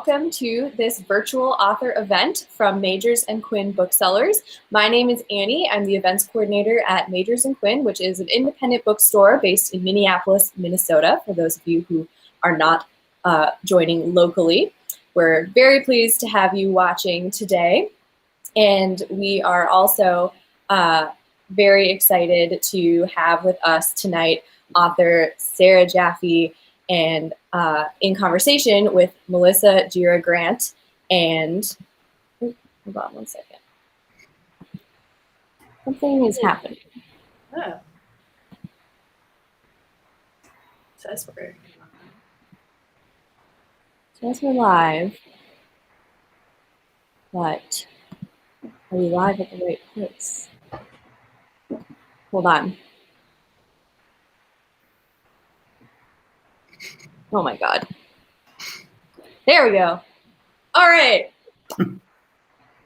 welcome to this virtual author event from Majors and Quinn Booksellers. My name is Annie. I'm the events coordinator at Majors and Quinn, which is an independent bookstore based in Minneapolis, Minnesota, for those of you who are not joining locally. We're very pleased to have you watching today, and we are also very excited to have with us tonight author Sarah Jaffe, and in conversation with Melissa Gira Grant and, hold on one second. Something is happening. Oh. Says we're live, but are we live at the right place? Hold on. Oh my God. There we go. All right.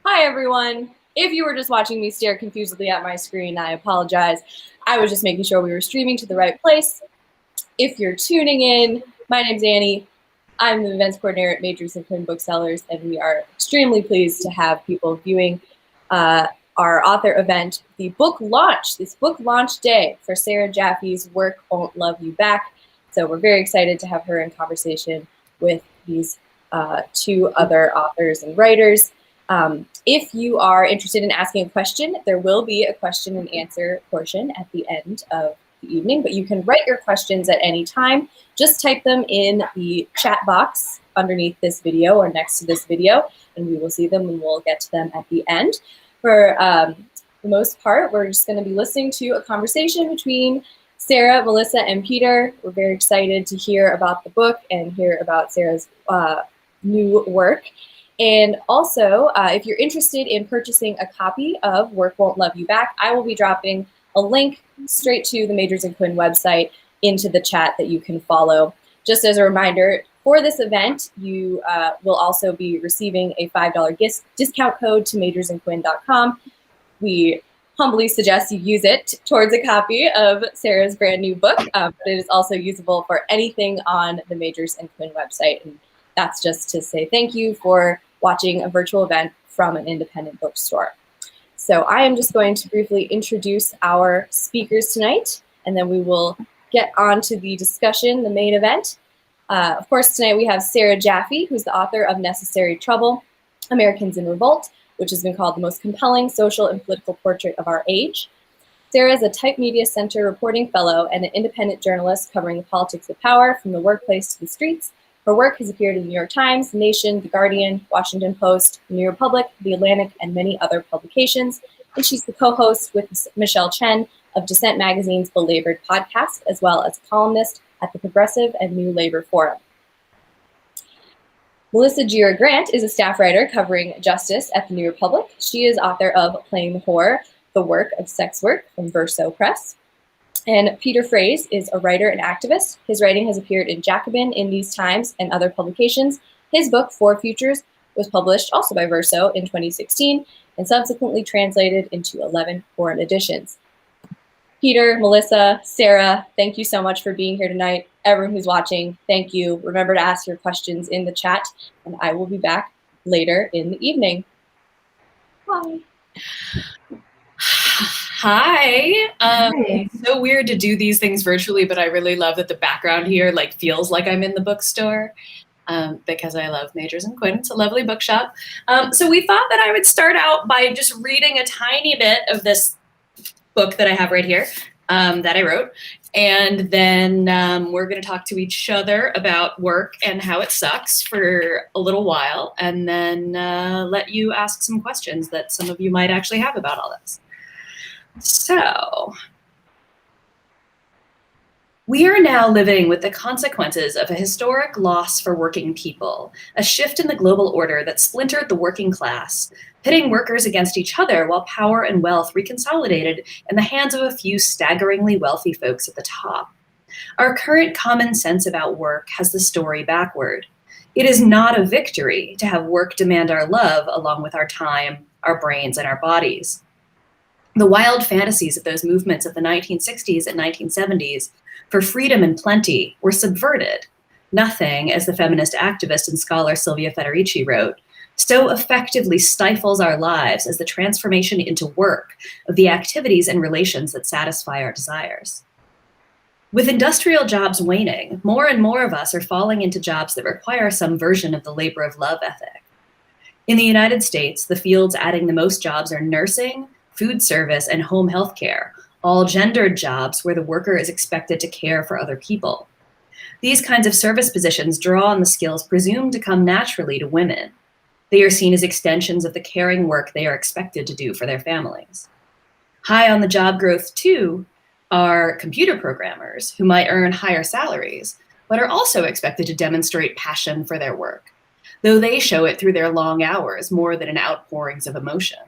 Hi, everyone. If you were just watching me stare confusedly at my screen, I apologize. I was just making sure we were streaming to the right place. If you're tuning in, my name's Annie. I'm the events coordinator at Majors and Quinn Booksellers, and we are extremely pleased to have people viewing our author event, the book launch, this book launch day for Sarah Jaffe's Work Won't Love You Back. So we're very excited to have her in conversation with these two other authors and writers. If you are interested in asking a question, there will be a question and answer portion at the end of the evening, but you can write your questions at any time. Just type them in the chat box underneath this video or next to this video, and we will see them and we'll get to them at the end. For the most part, we're just going to be listening to a conversation between Sarah, Melissa, and Peter. We're very excited to hear about the book and hear about Sarah's new work. And also, if you're interested in purchasing a copy of Work Won't Love You Back, I will be dropping a link straight to the Majors and Quinn website into the chat that you can follow. Just as a reminder, for this event, you will also be receiving a $5 discount code to majorsandquinn.com. We humbly suggest you use it towards a copy of Sarah's brand new book, but it is also usable for anything on the Majors and Quinn website. And that's just to say thank you for watching a virtual event from an independent bookstore. So I am just going to briefly introduce our speakers tonight, and then we will get on to the discussion, the main event. Of course, tonight we have Sarah Jaffe, who's the author of Necessary Trouble, Americans in Revolt, which has been called the most compelling social and political portrait of our age. Sarah is a Type Media Center reporting fellow and an independent journalist covering the politics of power from the workplace to the streets. Her work has appeared in the New York Times, The Nation, The Guardian, Washington Post, The New Republic, The Atlantic, and many other publications. And she's the co-host with Michelle Chen of Dissent Magazine's Belabored podcast, as well as a columnist at the Progressive and New Labor Forum. Melissa Gira Grant is a staff writer covering justice at the New Republic. She is author of Playing the Whore, The Work of Sex Work from Verso Press. And Peter Frase is a writer and activist. His writing has appeared in Jacobin, in these Times, and other publications. His book, Four Futures, was published also by Verso in 2016 and subsequently translated into 11 foreign editions. Peter, Melissa, Sarah, thank you so much for being here tonight. Everyone who's watching, thank you. Remember to ask your questions in the chat, and I will be back later in the evening. Bye. Hi. It's so weird to do these things virtually, but I really love that the background here feels like I'm in the bookstore because I love Majors and Quinn. It's a lovely bookshop. So we thought that I would start out by just reading a tiny bit of this book that I have right here that I wrote. And then we're going to talk to each other about work and how it sucks for a little while, and then let you ask some questions that some of you might actually have about all this. So, we are now living with the consequences of a historic loss for working people, a shift in the global order that splintered the working class, pitting workers against each other while power and wealth reconsolidated in the hands of a few staggeringly wealthy folks at the top. Our current common sense about work has the story backward. It is not a victory to have work demand our love along with our time, our brains, and our bodies. The wild fantasies of those movements of the 1960s and 1970s for freedom and plenty were subverted. Nothing, as the feminist activist and scholar Sylvia Federici wrote, so effectively stifles our lives as the transformation into work of the activities and relations that satisfy our desires. With industrial jobs waning, more and more of us are falling into jobs that require some version of the labor of love ethic. In the United States, the fields adding the most jobs are nursing, food service, and home health care, all gendered jobs where the worker is expected to care for other people. These kinds of service positions draw on the skills presumed to come naturally to women. They are seen as extensions of the caring work they are expected to do for their families. High on the job growth, too, are computer programmers who might earn higher salaries, but are also expected to demonstrate passion for their work, though they show it through their long hours more than in outpourings of emotion.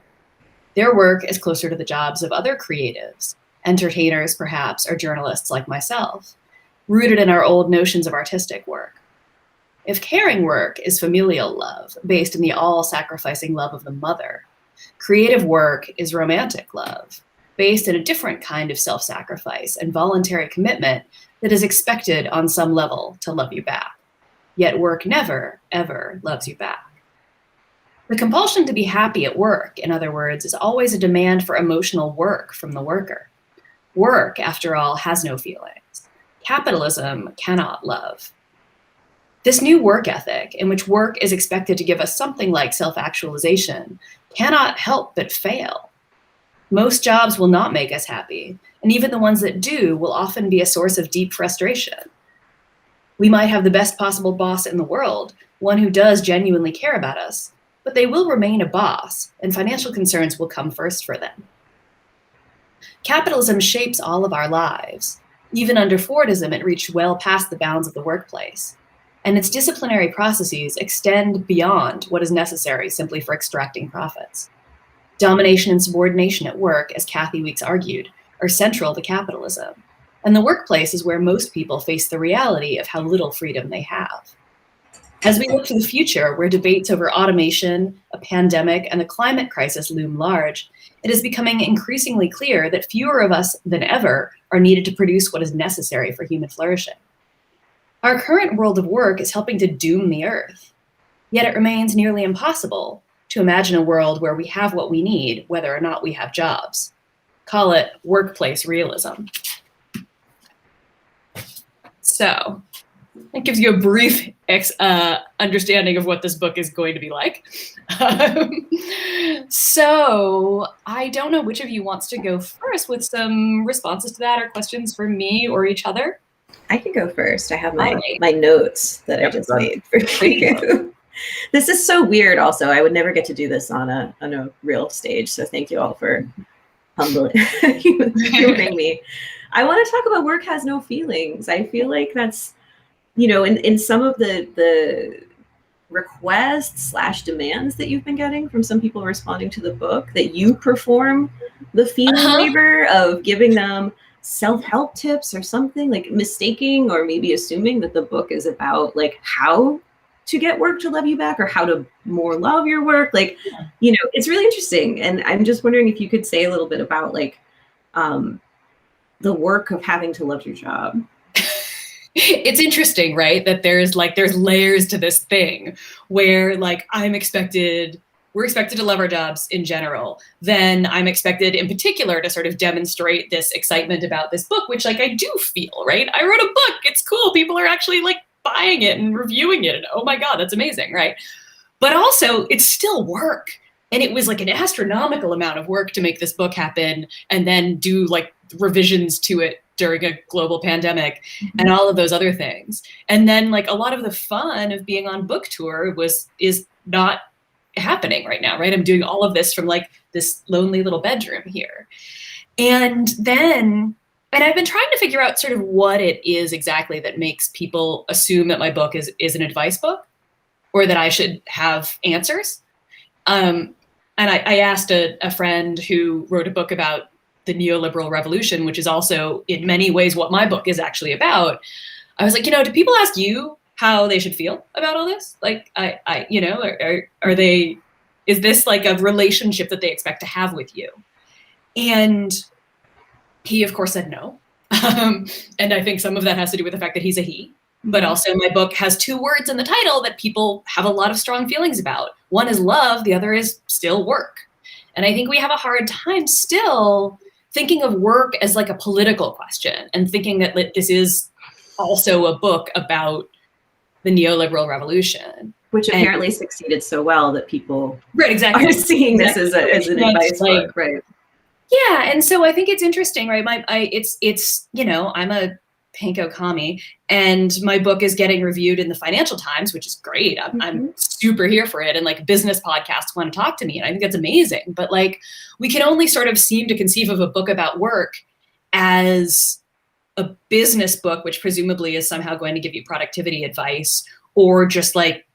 Their work is closer to the jobs of other creatives, entertainers perhaps, or journalists like myself, rooted in our old notions of artistic work. If caring work is familial love, based in the all-sacrificing love of the mother, creative work is romantic love, based in a different kind of self-sacrifice and voluntary commitment that is expected on some level to love you back. Yet work never, ever loves you back. The compulsion to be happy at work, in other words, is always a demand for emotional work from the worker. Work, after all, has no feelings. Capitalism cannot love. This new work ethic, in which work is expected to give us something like self-actualization, cannot help but fail. Most jobs will not make us happy, and even the ones that do will often be a source of deep frustration. We might have the best possible boss in the world, one who does genuinely care about us, but they will remain a boss, and financial concerns will come first for them. Capitalism shapes all of our lives. Even under Fordism, it reached well past the bounds of the workplace, and its disciplinary processes extend beyond what is necessary simply for extracting profits. Domination and subordination at work, as Kathy Weeks argued, are central to capitalism, and the workplace is where most people face the reality of how little freedom they have. As we look to the future, where debates over automation, a pandemic, and the climate crisis loom large, it is becoming increasingly clear that fewer of us than ever are needed to produce what is necessary for human flourishing. Our current world of work is helping to doom the earth, yet it remains nearly impossible to imagine a world where we have what we need, whether or not we have jobs. Call it workplace realism. So, that gives you a brief understanding of what this book is going to be like. So I don't know which of you wants to go first with some responses to that or questions for me or each other. I can go first. I have my notes that I just made for you. This is so weird also. I would never get to do this on a real stage. So thank you all for humoring me. I want to talk about work has no feelings. I feel like that's, in some of the requests / demands that you've been getting from some people responding to the book, that you perform the feeling labor of giving them self-help tips or something, like mistaking or maybe assuming that the book is about like how to get work to love you back or how to more love your work. Like, it's really interesting. And I'm just wondering if you could say a little bit about like the work of having to love your job. It's interesting, right? That there's layers to this thing where like we're expected to love our jobs in general. Then I'm expected in particular to sort of demonstrate this excitement about this book, which like I do feel, right? I wrote a book, it's cool. People are actually like buying it and reviewing it. And oh my God, that's amazing, right? But also it's still work. And it was like an astronomical amount of work to make this book happen and then do like revisions to it during a global pandemic and all of those other things. And then like a lot of the fun of being on book tour is not happening right now, right? I'm doing all of this from like this lonely little bedroom here. And I've been trying to figure out sort of what it is exactly that makes people assume that my book is an advice book or that I should have answers. And I asked a friend who wrote a book about the neoliberal revolution, which is also in many ways what my book is actually about. I was like, do people ask you how they should feel about all this? Like, are they, is this like a relationship that they expect to have with you? And he, of course, said no. And I think some of that has to do with the fact that he's a he. But also my book has 2 words in the title that people have a lot of strong feelings about. One is love, the other is still work. And I think we have a hard time still thinking of work as like a political question and thinking that this is also a book about the neoliberal revolution. Which apparently succeeded so well that people exactly. are seeing this as an advice book, right? Yeah, and so I think it's interesting, right? It's I'm a panko commie, and my book is getting reviewed in the Financial Times, which is great. I'm super here for it, and like business podcasts want to talk to me, and I think that's amazing. But like, we can only sort of seem to conceive of a book about work as a business book, which presumably is somehow going to give you productivity advice, or just like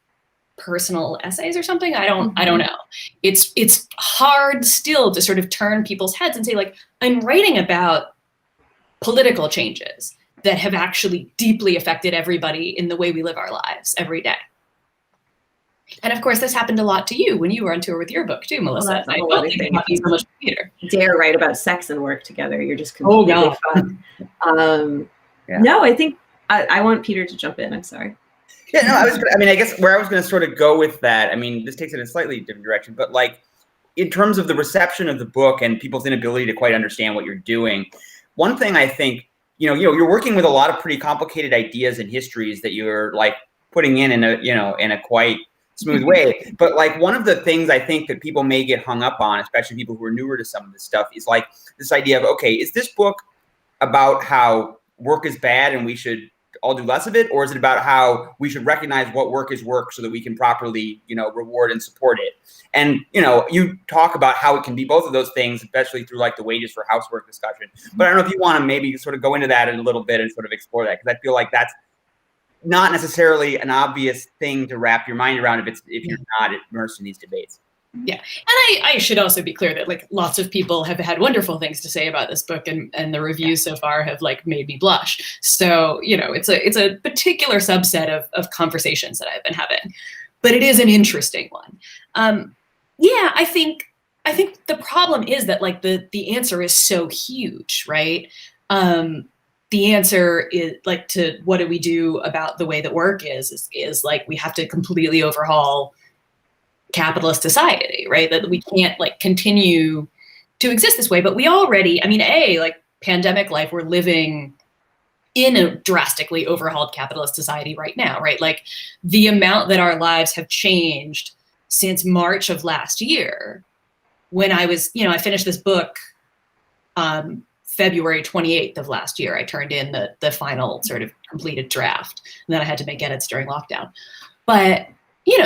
personal essays or something. I don't know. It's hard still to sort of turn people's heads and say, like, I'm writing about political changes that have actually deeply affected everybody in the way we live our lives every day. And of course, this happened a lot to you when you were on tour with your book too, Melissa. Well, I don't think about you so much either. Dare write about sex and work together. You're just completely fun. No, I think I want Peter to jump in. I'm sorry. Yeah, no, I guess where I was going to sort of go with that, I mean, this takes it in a slightly different direction, but like in terms of the reception of the book and people's inability to quite understand what you're doing, one thing I think, you're working with a lot of pretty complicated ideas and histories that you're like putting in a quite smooth way. But like one of the things I think that people may get hung up on, especially people who are newer to some of this stuff, is like this idea of, okay, is this book about how work is bad and we should all do less of it? Or is it about how we should recognize what work is work so that we can properly, reward and support it? And, you talk about how it can be both of those things, especially through like the wages for housework discussion. But I don't know if you want to maybe sort of go into that in a little bit and sort of explore that, because I feel like that's not necessarily an obvious thing to wrap your mind around if you're not immersed in these debates. Yeah. And I should also be clear that like lots of people have had wonderful things to say about this book, and the reviews so far have like made me blush. So, it's a particular subset of conversations that I've been having, but it is an interesting one. I think the problem is that like the answer is so huge, right? The answer is like to what do we do about the way that work is like we have to completely overhaul capitalist society, right? That we can't like continue to exist this way. But we already, like pandemic life, we're living in a drastically overhauled capitalist society right now, right? Like the amount that our lives have changed since March of last year, when I was, I finished this book February 28th of last year. I turned in the final sort of completed draft, and then I had to make edits during lockdown. But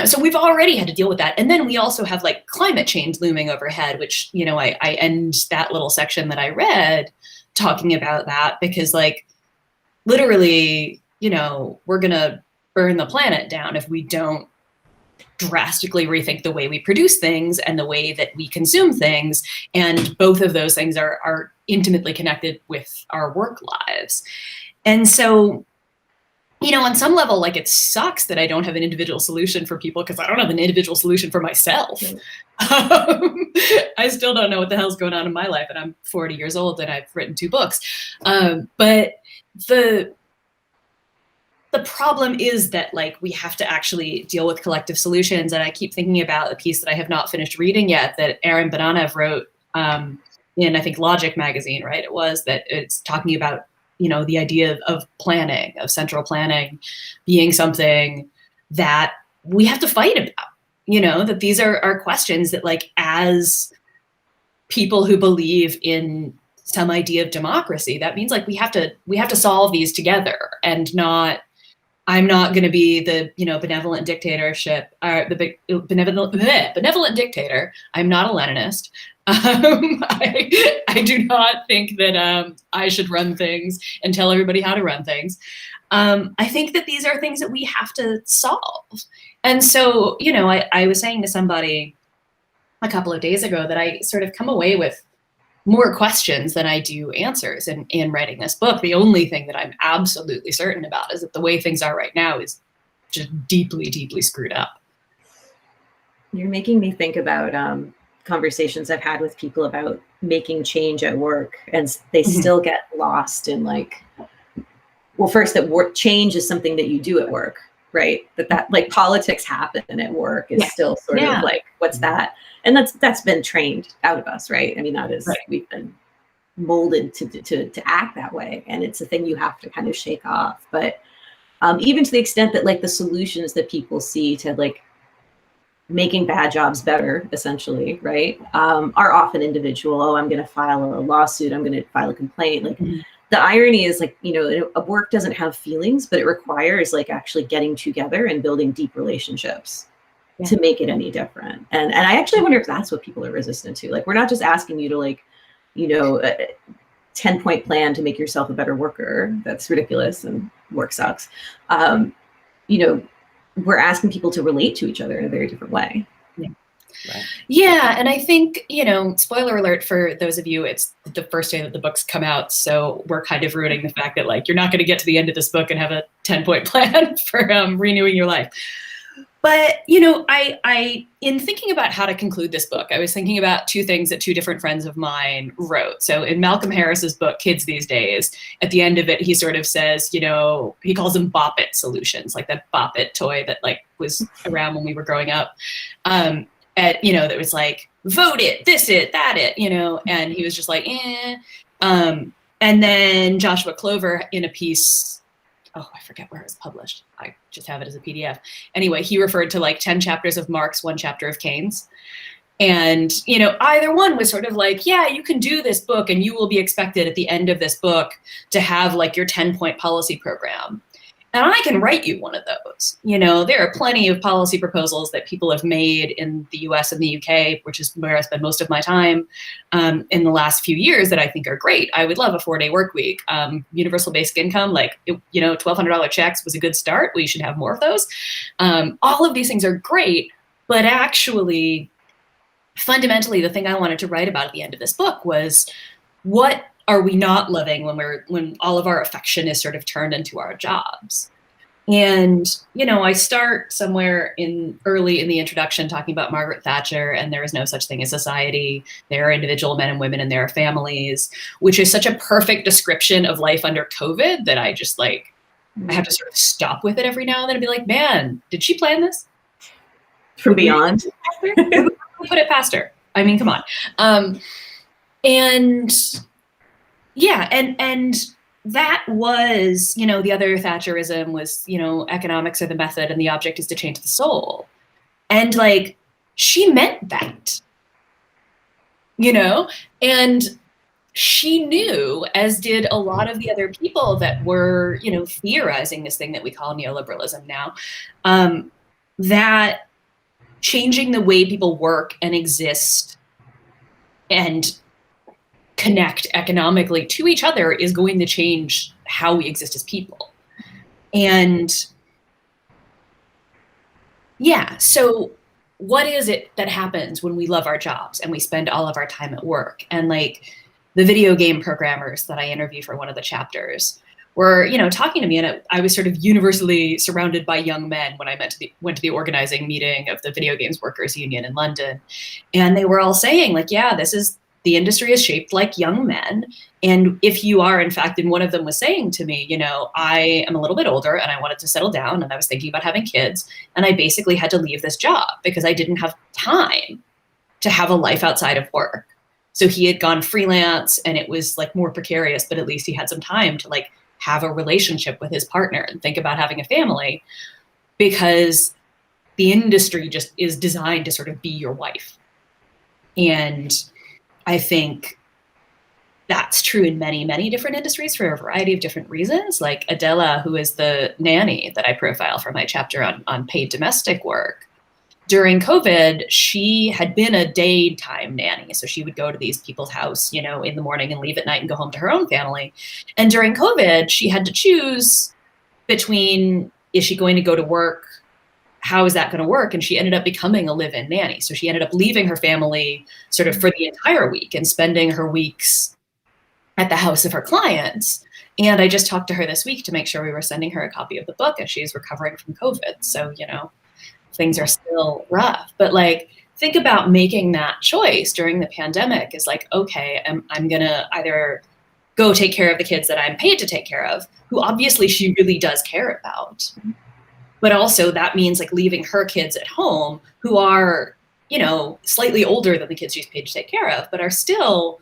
so we've already had to deal with that. And then we also have like climate change looming overhead, which, I end that little section that I read talking about that because like literally, we're going to burn the planet down if we don't drastically rethink the way we produce things and the way that we consume things. And both of those things are intimately connected with our work lives. And so, on some level, like it sucks that I don't have an individual solution for people because I don't have an individual solution for myself. I still don't know what the hell's going on in my life, and I'm 40 years old and I've written 2 books. But the problem is that like we have to actually deal with collective solutions. And I keep thinking about a piece that I have not finished reading yet that Aaron Bananev wrote in, I think, Logic magazine, right? It was that it's talking about the idea of planning, of central planning being something that we have to fight about, that these are questions that like, as people who believe in some idea of democracy, that means like we have to solve these together and I'm not going to be the, benevolent dictatorship or the benevolent dictator. I'm not a Leninist. I do not think that I should run things and tell everybody how to run things. I think that these are things that we have to solve. And so, I was saying to somebody a couple of days ago that I sort of come away with more questions than I do answers in writing this book. The only thing that I'm absolutely certain about is that the way things are right now is just deeply, deeply screwed up. You're making me think about conversations I've had with people about making change at work, and they still get lost in like, well, first that work change is something that you do at work, right? That like politics happen at work is still sort of like, what's that? And that's been trained out of us, right? I mean, that is, we've been molded to act that way, and it's a thing you have to kind of shake off. But even to the extent that like the solutions that people see to like making bad jobs better, essentially, right, are often individual. Oh, I'm going to file a lawsuit. I'm going to file a complaint. Like the irony is like, you know, a work doesn't have feelings, but it requires like actually getting together and building deep relationships to make it any different. And I actually wonder if that's what people are resistant to. Like, we're not just asking you to like, you know, a 10-point plan to make yourself a better worker. That's ridiculous and work sucks. You know, we're asking people to relate to each other in a very different way. Yeah, and I think, you know, spoiler alert for those of you, it's the first day that the books come out, so we're kind of ruining the fact that like you're not going to get to the end of this book and have a 10-point plan for renewing your life. But, you know, I in thinking about how to conclude this book, I was thinking about two things that two different friends of mine wrote. So in Malcolm Harris's book, Kids These Days, at the end of it, he sort of says, you know, he calls them Bop It solutions, like that Bop It toy that like was around when we were growing up. You know, that was like, vote it, this it, that it, you know, and he was just like, eh. And then Joshua Clover in a piece, oh, I forget where it was published. I just have it as a PDF. Anyway, he referred to like 10 chapters of Marx, 1 chapter of Keynes. And, you know, either one was sort of like, yeah, you can do this book and you will be expected at the end of this book to have like your 10-point policy program. And I can write you one of those. You know, there are plenty of policy proposals that people have made in the US and the UK, which is where I spend most of my time in the last few years, that I think are great. I would love a 4-day work week. Universal basic income, like, you know, $1,200 checks was a good start. We should have more of those. All of these things are great, but actually, fundamentally, the thing I wanted to write about at the end of this book was, what are we not living when all of our affection is sort of turned into our jobs? And, you know, I start somewhere early in the introduction talking about Margaret Thatcher and there is no such thing as society. There are individual men and women and there are families, which is such a perfect description of life under COVID that I just like, I have to sort of stop with it every now and then and be like, man, did she plan this? From beyond? Put it past her. I mean, come on. And yeah, and that was, you know, the other Thatcherism was, you know, economics are the method and the object is to change the soul. And like, she meant that, you know, and she knew, as did a lot of the other people that were, you know, theorizing this thing that we call neoliberalism now, that changing the way people work and exist and connect economically to each other is going to change how we exist as people. And yeah, so what is it that happens when we love our jobs and we spend all of our time at work? And like the video game programmers that I interview for one of the chapters were, you know, talking to me, and I was sort of universally surrounded by young men when I went to the organizing meeting of the Video Games Workers Union in London. And they were all saying like, yeah, the industry is shaped like young men. And if you are, in fact, and one of them was saying to me, you know, I am a little bit older and I wanted to settle down and I was thinking about having kids. And I basically had to leave this job because I didn't have time to have a life outside of work. So he had gone freelance and it was like more precarious, but at least he had some time to like have a relationship with his partner and think about having a family, because the industry just is designed to sort of be your wife. And I think that's true in many, many different industries for a variety of different reasons. Like Adela, who is the nanny that I profile for my chapter on paid domestic work, during COVID, she had been a daytime nanny. So she would go to these people's house, you know, in the morning and leave at night and go home to her own family. And during COVID, she had to choose between, is she going to go to work? How is that going to work? And she ended up becoming a live-in nanny. So she ended up leaving her family sort of for the entire week and spending her weeks at the house of her clients. And I just talked to her this week to make sure we were sending her a copy of the book as she's recovering from COVID. So, you know, things are still rough. But like, think about making that choice during the pandemic is like, okay, I'm going to either go take care of the kids that I'm paid to take care of, who obviously she really does care about. But also that means like leaving her kids at home who are, you know, slightly older than the kids she's paid to take care of, but are still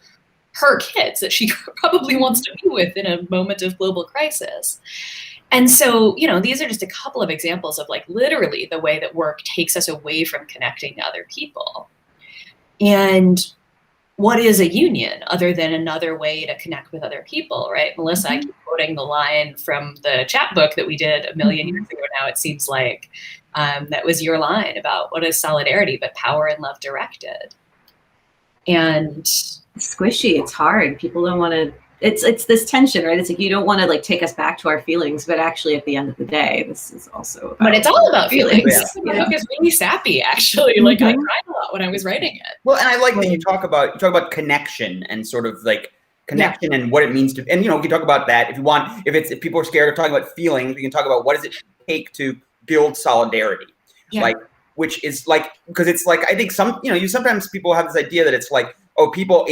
her kids that she probably wants to be with in a moment of global crisis. And so, you know, these are just a couple of examples of like literally the way that work takes us away from connecting to other people. And what is a union other than another way to connect with other people, right? Melissa, I keep quoting the line from the chat book that we did a million years ago now, it seems like. That was your line about what is solidarity but power and love directed. And it's squishy, it's hard. People don't want to, it's this tension, right? It's like you don't want to like take us back to our feelings, but actually at the end of the day, this is also about, but it's all about feelings. Yeah. The book is really sappy, actually. Like I cried a lot when I was writing it. Well, and I like that you talk about connection and sort of like connection and what it means to, and you know, we can talk about that if you want. If people are scared of talking about feelings, we can talk about what does it take to build solidarity, like, which is like, because it's like, I think sometimes people have this idea that it's like, oh, people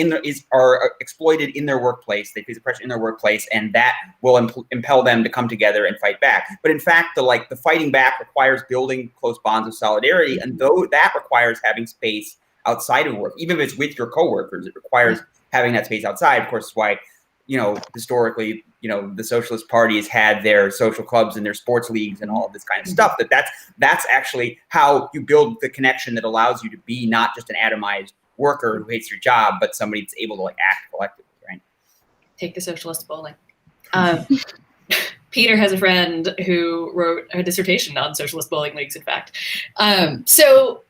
are exploited in their workplace, they face oppression in their workplace, and that will impel them to come together and fight back. But in fact, the fighting back requires building close bonds of solidarity, and though that requires having space outside of work, even if it's with your coworkers, it requires having that space outside. Of course, it's why, you know, historically, you know, the Socialist parties had their social clubs and their sports leagues and all of this kind of stuff. That's actually how you build the connection that allows you to be not just an atomized worker who hates your job, but somebody that's able to like act collectively, right? Take the socialist bowling. Peter has a friend who wrote a dissertation on socialist bowling leagues, in fact. So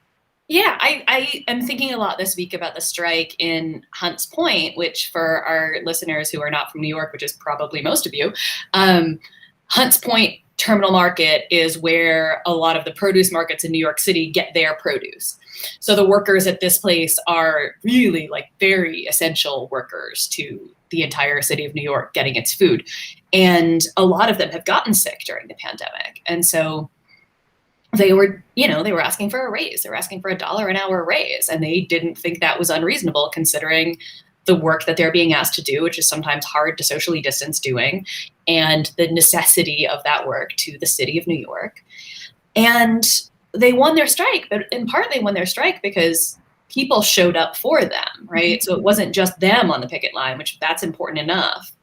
yeah, I am thinking a lot this week about the strike in Hunts Point, which for our listeners who are not from New York, which is probably most of you, Hunts Point Terminal Market is where a lot of the produce markets in New York City get their produce. So the workers at this place are really like very essential workers to the entire city of New York getting its food. And a lot of them have gotten sick during the pandemic. And so they were asking for a raise. They were asking for $1 an hour raise. And they didn't think that was unreasonable considering the work that they're being asked to do, which is sometimes hard to socially distance doing, and the necessity of that work to the city of New York. And they won their strike, but in part they won their strike because people showed up for them, right? So it wasn't just them on the picket line, which that's important enough.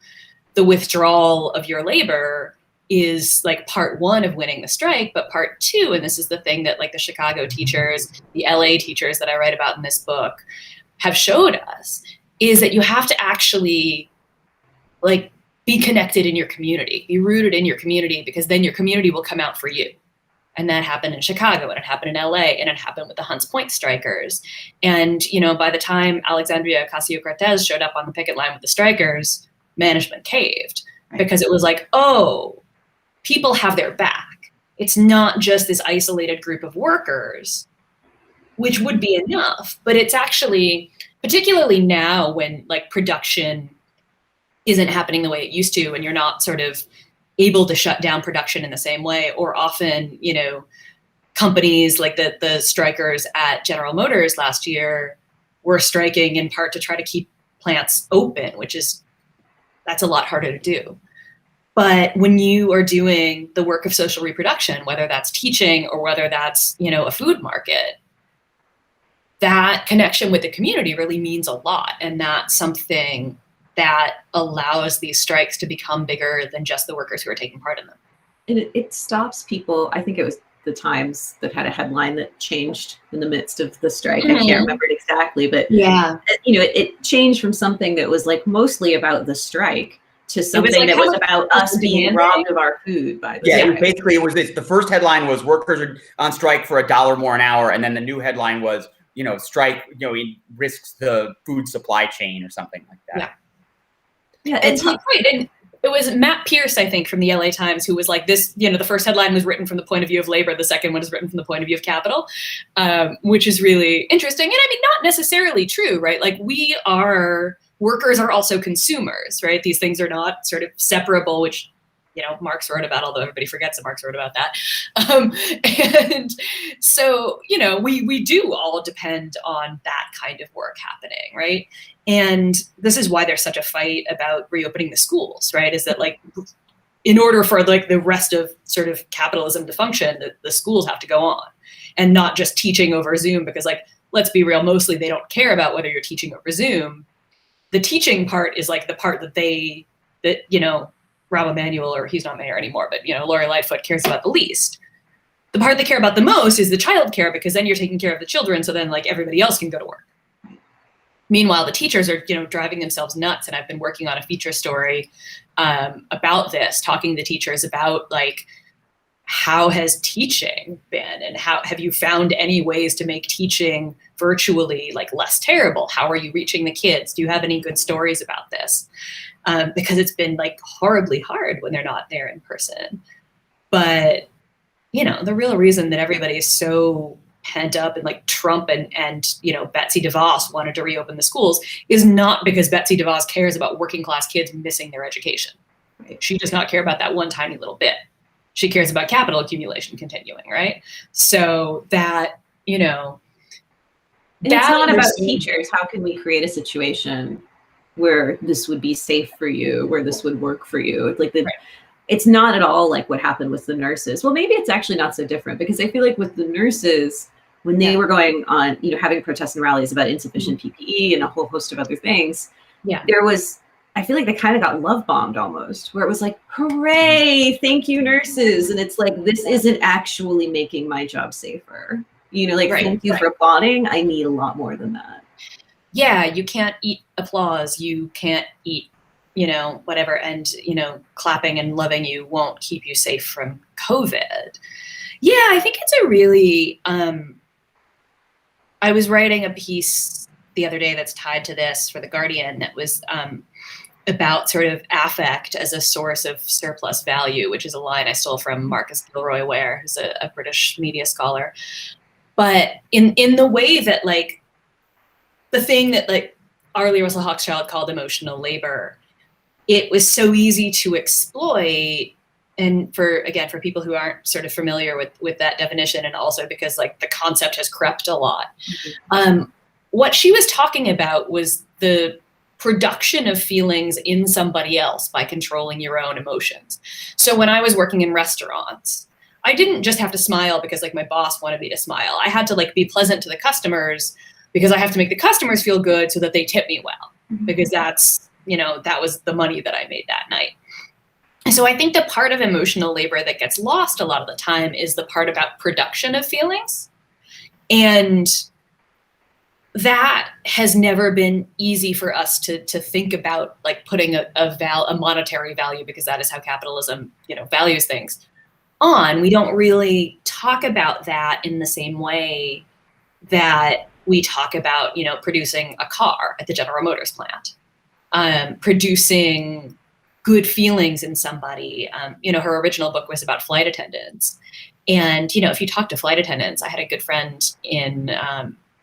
The withdrawal of your labor is like part one of winning the strike, but part two, and this is the thing that like the Chicago teachers, the LA teachers that I write about in this book have showed us, is that you have to actually like be connected in your community, be rooted in your community, because then your community will come out for you. And that happened in Chicago, and it happened in LA, and it happened with the Hunts Point strikers. And, you know, by the time Alexandria Ocasio-Cortez showed up on the picket line with the strikers, management caved because it was like, oh, people have their back. It's not just this isolated group of workers, which would be enough, but it's actually, particularly now when like production isn't happening the way it used to, and you're not sort of able to shut down production in the same way, or often, you know, companies like the strikers at General Motors last year were striking in part to try to keep plants open, that's a lot harder to do. But when you are doing the work of social reproduction, whether that's teaching or whether that's, you know, a food market, that connection with the community really means a lot. And that's something that allows these strikes to become bigger than just the workers who are taking part in them. And it stops people. I think it was the Times that had a headline that changed in the midst of the strike. I can't remember it exactly, but yeah, you know, it changed from something that was like mostly about the strike to something that was about us being robbed of our food by the strike. Basically it was this. The first headline was workers are on strike for $1 more an hour, and then the new headline was, you know, strike, you know, it risks the food supply chain or something like that. Yeah, and it was Matt Pierce, I think, from the LA Times, who was like this, you know, the first headline was written from the point of view of labor, the second one is written from the point of view of capital, which is really interesting. And I mean, not necessarily true, right? Like workers are also consumers, right? These things are not sort of separable, which Marx wrote about, although everybody forgets that Marx wrote about that. And so, we do all depend on that kind of work happening, right? And this is why there's such a fight about reopening the schools, right? Is that like, in order for like the rest of sort of capitalism to function, the schools have to go on, and not just teaching over Zoom, because like, let's be real, mostly they don't care about whether you're teaching over Zoom. The teaching part is like the part that Rahm Emanuel, or he's not mayor anymore, but Lori Lightfoot cares about the least. The part they care about the most is the child care, because then you're taking care of the children, so then like everybody else can go to work. Meanwhile, the teachers are driving themselves nuts, and I've been working on a feature story about this, talking to teachers about like, how has teaching been, and how have you found any ways to make teaching virtually like less terrible? How are you reaching the kids? Do you have any good stories about this? Because it's been like horribly hard when they're not there in person. But the real reason that everybody is so pent up, and like Trump and Betsy DeVos wanted to reopen the schools, is not because Betsy DeVos cares about working class kids missing their education. Right? She does not care about that one tiny little bit. She cares about capital accumulation continuing, right? So that, and it's not about teachers. How can we create a situation where this would be safe for you, where this would work for you? It's like It's not at all like what happened with the nurses. Well, maybe it's actually not so different, because I feel like with the nurses, when they were going on, having protests and rallies about insufficient PPE and a whole host of other things, I feel like they kind of got love bombed almost, where it was like, hooray, thank you, nurses. And it's like, this isn't actually making my job safer. Thank you for applauding. I need a lot more than that. Yeah, you can't eat applause. You can't eat, whatever. And, clapping and loving you won't keep you safe from COVID. Yeah, I think it's a really, I was writing a piece the other day that's tied to this for The Guardian that was about sort of affect as a source of surplus value, which is a line I stole from Marcus Gilroy Ware, who's a British media scholar. But in the way that like the thing that like Arlie Russell Hochschild called emotional labor, it was so easy to exploit. And for people who aren't sort of familiar with that definition, and also because like the concept has crept a lot, what she was talking about was the production of feelings in somebody else by controlling your own emotions. So when I was working in restaurants, I didn't just have to smile because like my boss wanted me to smile. I had to like be pleasant to the customers because I have to make the customers feel good so that they tip me well, because that's, that was the money that I made that night. So I think the part of emotional labor that gets lost a lot of the time is the part about production of feelings. And that has never been easy for us to think about, like putting a monetary value, because that is how capitalism, values things on. We don't really talk about that in the same way that we talk about, producing a car at the General Motors plant, producing good feelings in somebody. Her original book was about flight attendants. And, if you talk to flight attendants, I had a good friend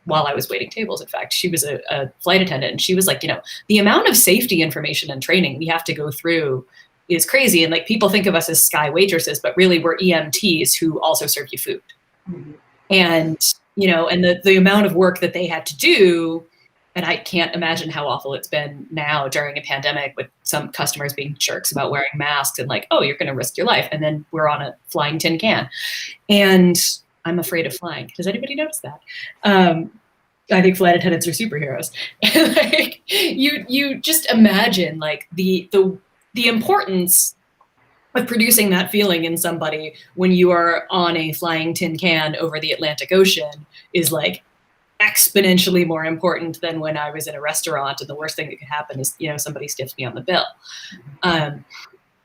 while I was waiting tables, in fact, she was a flight attendant, and she was like, the amount of safety information and training we have to go through is crazy. And like, people think of us as sky waitresses, but really we're EMTs who also serve you food. Mm-hmm. And, and the amount of work that they had to do, and I can't imagine how awful it's been now during a pandemic with some customers being jerks about wearing masks and like, oh, you're going to risk your life. And then we're on a flying tin can. And I'm afraid of flying. Does anybody notice that? I think flight attendants are superheroes. Like, you just imagine like the importance of producing that feeling in somebody when you are on a flying tin can over the Atlantic Ocean is like exponentially more important than when I was in a restaurant and the worst thing that could happen is, somebody stiffs me on the bill.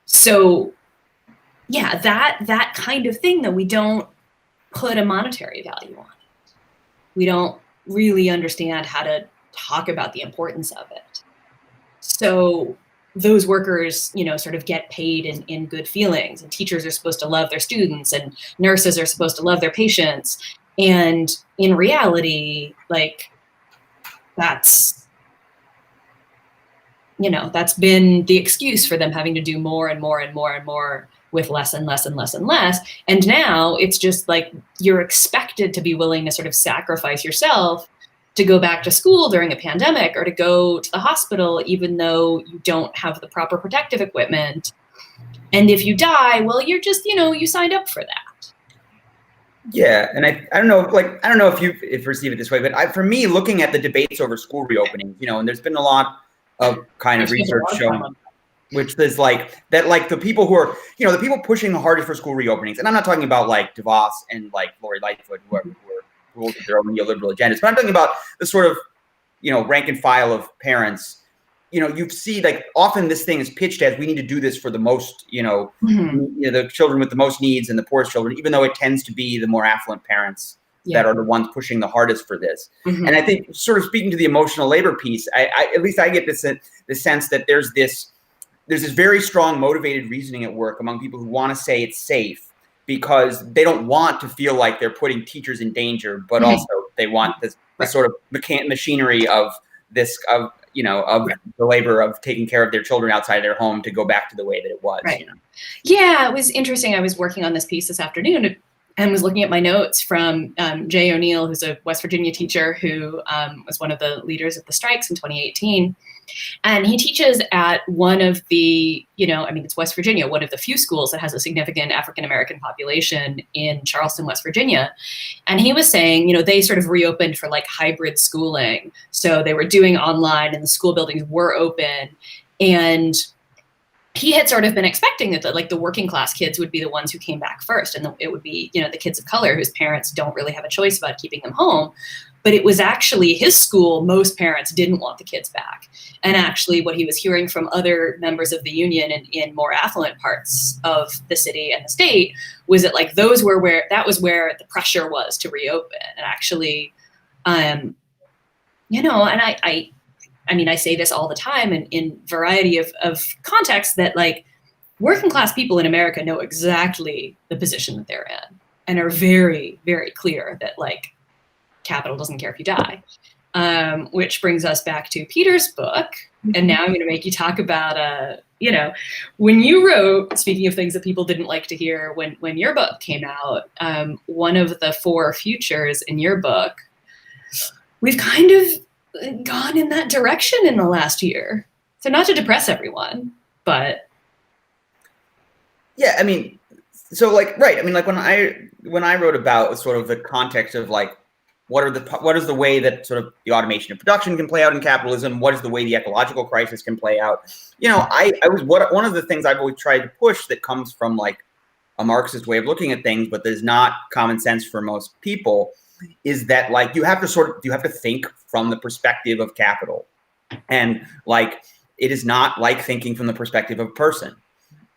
So yeah, that kind of thing, though, we don't put a monetary value on it. We don't really understand how to talk about the importance of it. So those workers, sort of get paid in good feelings, and teachers are supposed to love their students, and nurses are supposed to love their patients. And in reality, like, that's that's been the excuse for them having to do more and more and more and more with less and less and less and less. And now it's just like you're expected to be willing to sort of sacrifice yourself to go back to school during a pandemic or to go to the hospital, even though you don't have the proper protective equipment. And if you die, well, you're just, you signed up for that. Yeah, and I don't know, I don't know if you perceive it this way, but for me, looking at the debates over school reopening, and there's been a lot of kind of research showing, which is that the people who are, the people pushing the hardest for school reopenings, and I'm not talking about DeVos and Lori Lightfoot, who hold their own neoliberal agendas, but I'm talking about the sort of, rank and file of parents. You see, often this thing is pitched as we need to do this for the most, the children with the most needs and the poorest children, even though it tends to be the more affluent parents that are the ones pushing the hardest for this. And I think, sort of speaking to the emotional labor piece, at least I get the sense that there's this very strong motivated reasoning at work among people who want to say it's safe because they don't want to feel like they're putting teachers in danger, but also they want this sort of machinery of this, of the labor of taking care of their children outside their home to go back to the way that it was. Right. Yeah, it was interesting. I was working on this piece this afternoon and was looking at my notes from Jay O'Neill, who's a West Virginia teacher who was one of the leaders of the strikes in 2018. And he teaches at one of the, it's West Virginia, one of the few schools that has a significant African-American population in Charleston, West Virginia. And he was saying, they sort of reopened for hybrid schooling. So they were doing online and the school buildings were open. And he had sort of been expecting that the working class kids would be the ones who came back first. And it would be, the kids of color whose parents don't really have a choice about keeping them home. But it was actually his school, most parents didn't want the kids back. And actually what he was hearing from other members of the union in more affluent parts of the city and the state was that that was where the pressure was to reopen. And actually, and I say this all the time in variety of contexts that working class people in America know exactly the position that they're in and are very, very clear that capital doesn't care if you die, which brings us back to Peter's book. And now I'm going to make you talk about, when you wrote, speaking of things that people didn't like to hear, when your book came out, one of the 4 futures in your book, we've kind of gone in that direction in the last year. So not to depress everyone, but. Yeah, right. When I wrote about sort of the context of what is the way that sort of the automation of production can play out in capitalism? What is the way the ecological crisis can play out? One of the things I've always tried to push that comes from a Marxist way of looking at things, but there's not common sense for most people, is that you have to think from the perspective of capital, and it is not like thinking from the perspective of a person.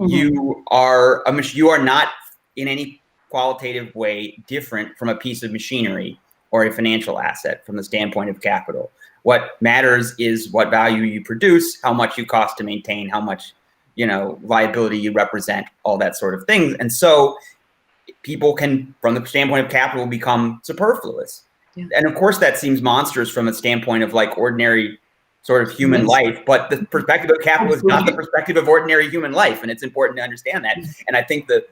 You are not in any qualitative way different from a piece of machinery or a financial asset from the standpoint of capital. What matters is what value you produce, how much you cost to maintain, how much, liability you represent, all that sort of things. And so people can, from the standpoint of capital, become superfluous. Yeah. And of course that seems monstrous from a standpoint of ordinary sort of human life, but the perspective of capital is not the perspective of ordinary human life. And it's important to understand that. And I think the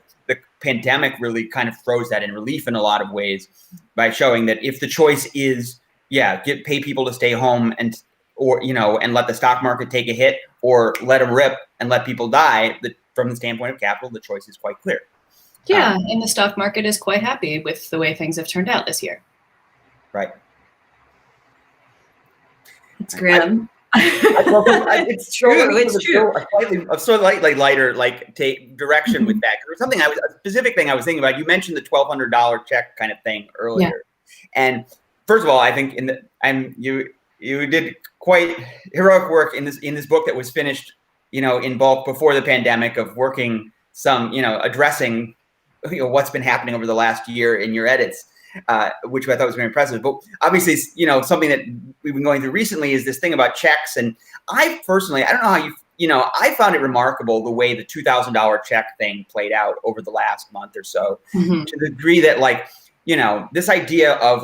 pandemic really kind of throws that in relief in a lot of ways by showing that if the choice is, pay people to stay home and let the stock market take a hit, or let them rip and let people die, from the standpoint of capital, the choice is quite clear. Yeah, and the stock market is quite happy with the way things have turned out this year. Right. It's grim. It's true. It's true. A sort of lighter direction with that. A specific thing I was thinking about. You mentioned the $1,200 check kind of thing earlier, and first of all, I think you did quite heroic work in this book that was finished, in bulk before the pandemic, of working addressing what's been happening over the last year in your edits. Which I thought was very impressive. But obviously, something that we've been going through recently is this thing about checks. And I personally, I don't know how I found it remarkable the way the $2,000 check thing played out over the last month or so, to the degree that this idea of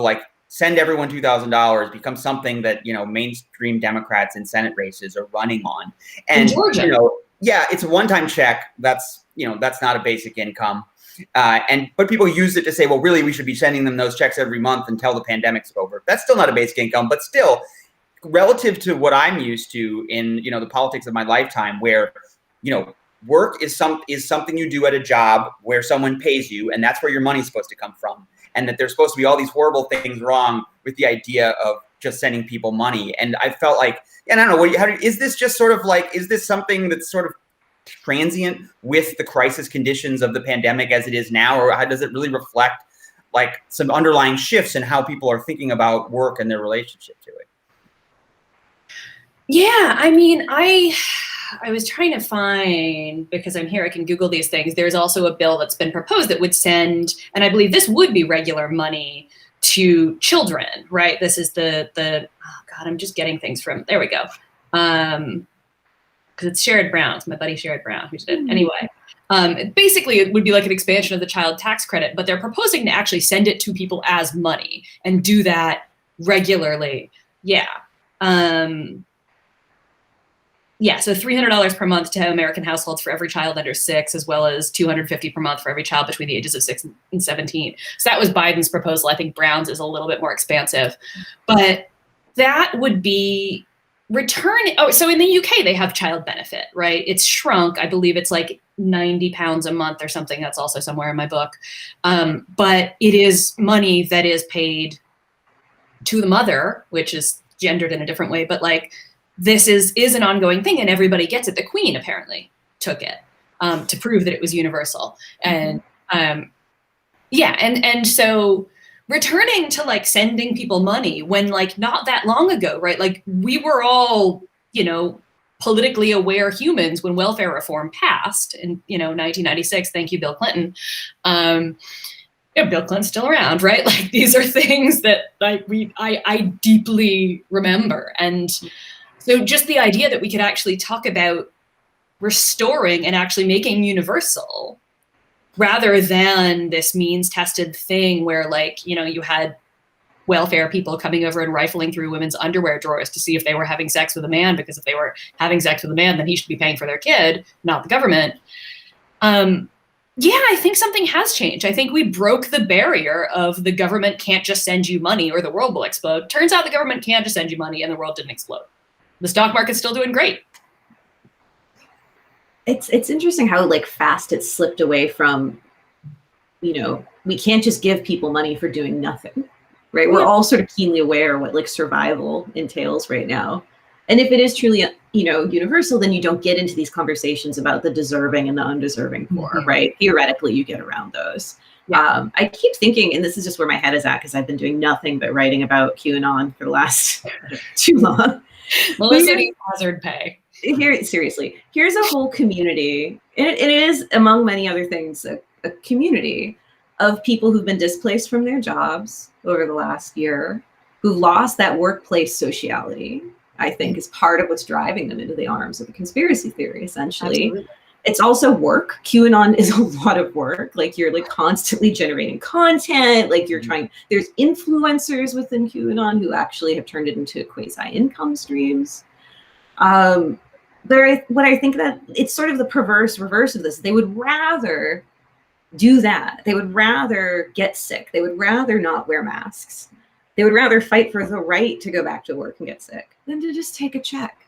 send everyone $2,000 becomes something that, mainstream Democrats in Senate races are running on. And, in Georgia. Yeah, it's a one-time check. That's not a basic income. But people use it to say, well, really, we should be sending them those checks every month until the pandemic's over. That's still not a basic income, but still, relative to what I'm used to in, the politics of my lifetime, where, work is something you do at a job where someone pays you, and that's where your money's supposed to come from. And that there's supposed to be all these horrible things wrong with the idea of just sending people money. And I felt like, and I don't know, is this just sort of like, is this something that's sort of transient with the crisis conditions of the pandemic as it is now? Or how does it really reflect like some underlying shifts in how people are thinking about work and their relationship to it? Yeah, I mean, I was trying to find, because I'm here, I can Google these things. There's also a bill that's been proposed that would send, and I believe this would be regular money to children, right? This is oh God, I'm just getting things from, there we go. Because it's Sherrod Brown, it's my buddy Sherrod Brown who did it. Anyway, basically it would be like an expansion of the child tax credit, but they're proposing to actually send it to people as money and do that regularly. Yeah. Yeah, so $300 per month to American households for every child under 6, as well as $250 per month for every child between the ages of 6 and 17. So that was Biden's proposal. I think Brown's is a little bit more expansive. But that would be returning. Oh, so in the UK, they have child benefit, right? It's shrunk. I believe it's like £90 a month or something. That's also somewhere in my book. But it is money that is paid to the mother, which is gendered in a different way. But like, this is an ongoing thing, and everybody gets it. The Queen apparently took it to prove that it was universal. And yeah, and so returning to like sending people money when like not that long ago, right? Like we were all, politically aware humans when welfare reform passed in, 1996. Thank you, Bill Clinton. Yeah, Bill Clinton's still around, right? Like these are things that like I deeply remember. And so just the idea that we could actually talk about restoring and actually making universal rather than this means tested thing where like, you had welfare people coming over and rifling through women's underwear drawers to see if they were having sex with a man, because if they were having sex with a man, then he should be paying for their kid, not the government. Yeah, I think something has changed. I think we broke the barrier of the government can't just send you money or the world will explode. Turns out the government can just send you money and the world didn't explode. The stock market's still doing great. It's interesting how like fast it slipped away from, we can't just give people money for doing nothing, right? We're all sort of keenly aware what like survival entails right now. And if it is truly, universal, then you don't get into these conversations about the deserving and the undeserving poor, right? Theoretically, you get around those. Yeah. I keep thinking, and this is just where my head is at, because I've been doing nothing but writing about QAnon for the last too long. Melissa needs hazard pay. Seriously, here's a whole community, and it is, among many other things, a community of people who've been displaced from their jobs over the last year, who lost that workplace sociality, I think is part of what's driving them into the arms of the conspiracy theory, essentially. Absolutely. It's also work. QAnon is a lot of work. Like you're like constantly generating content. Like you're trying, there's influencers within QAnon who actually have turned it into quasi income streams. What I think that it's sort of the perverse reverse of this. They would rather do that. They would rather get sick. They would rather not wear masks. They would rather fight for the right to go back to work and get sick than to just take a check.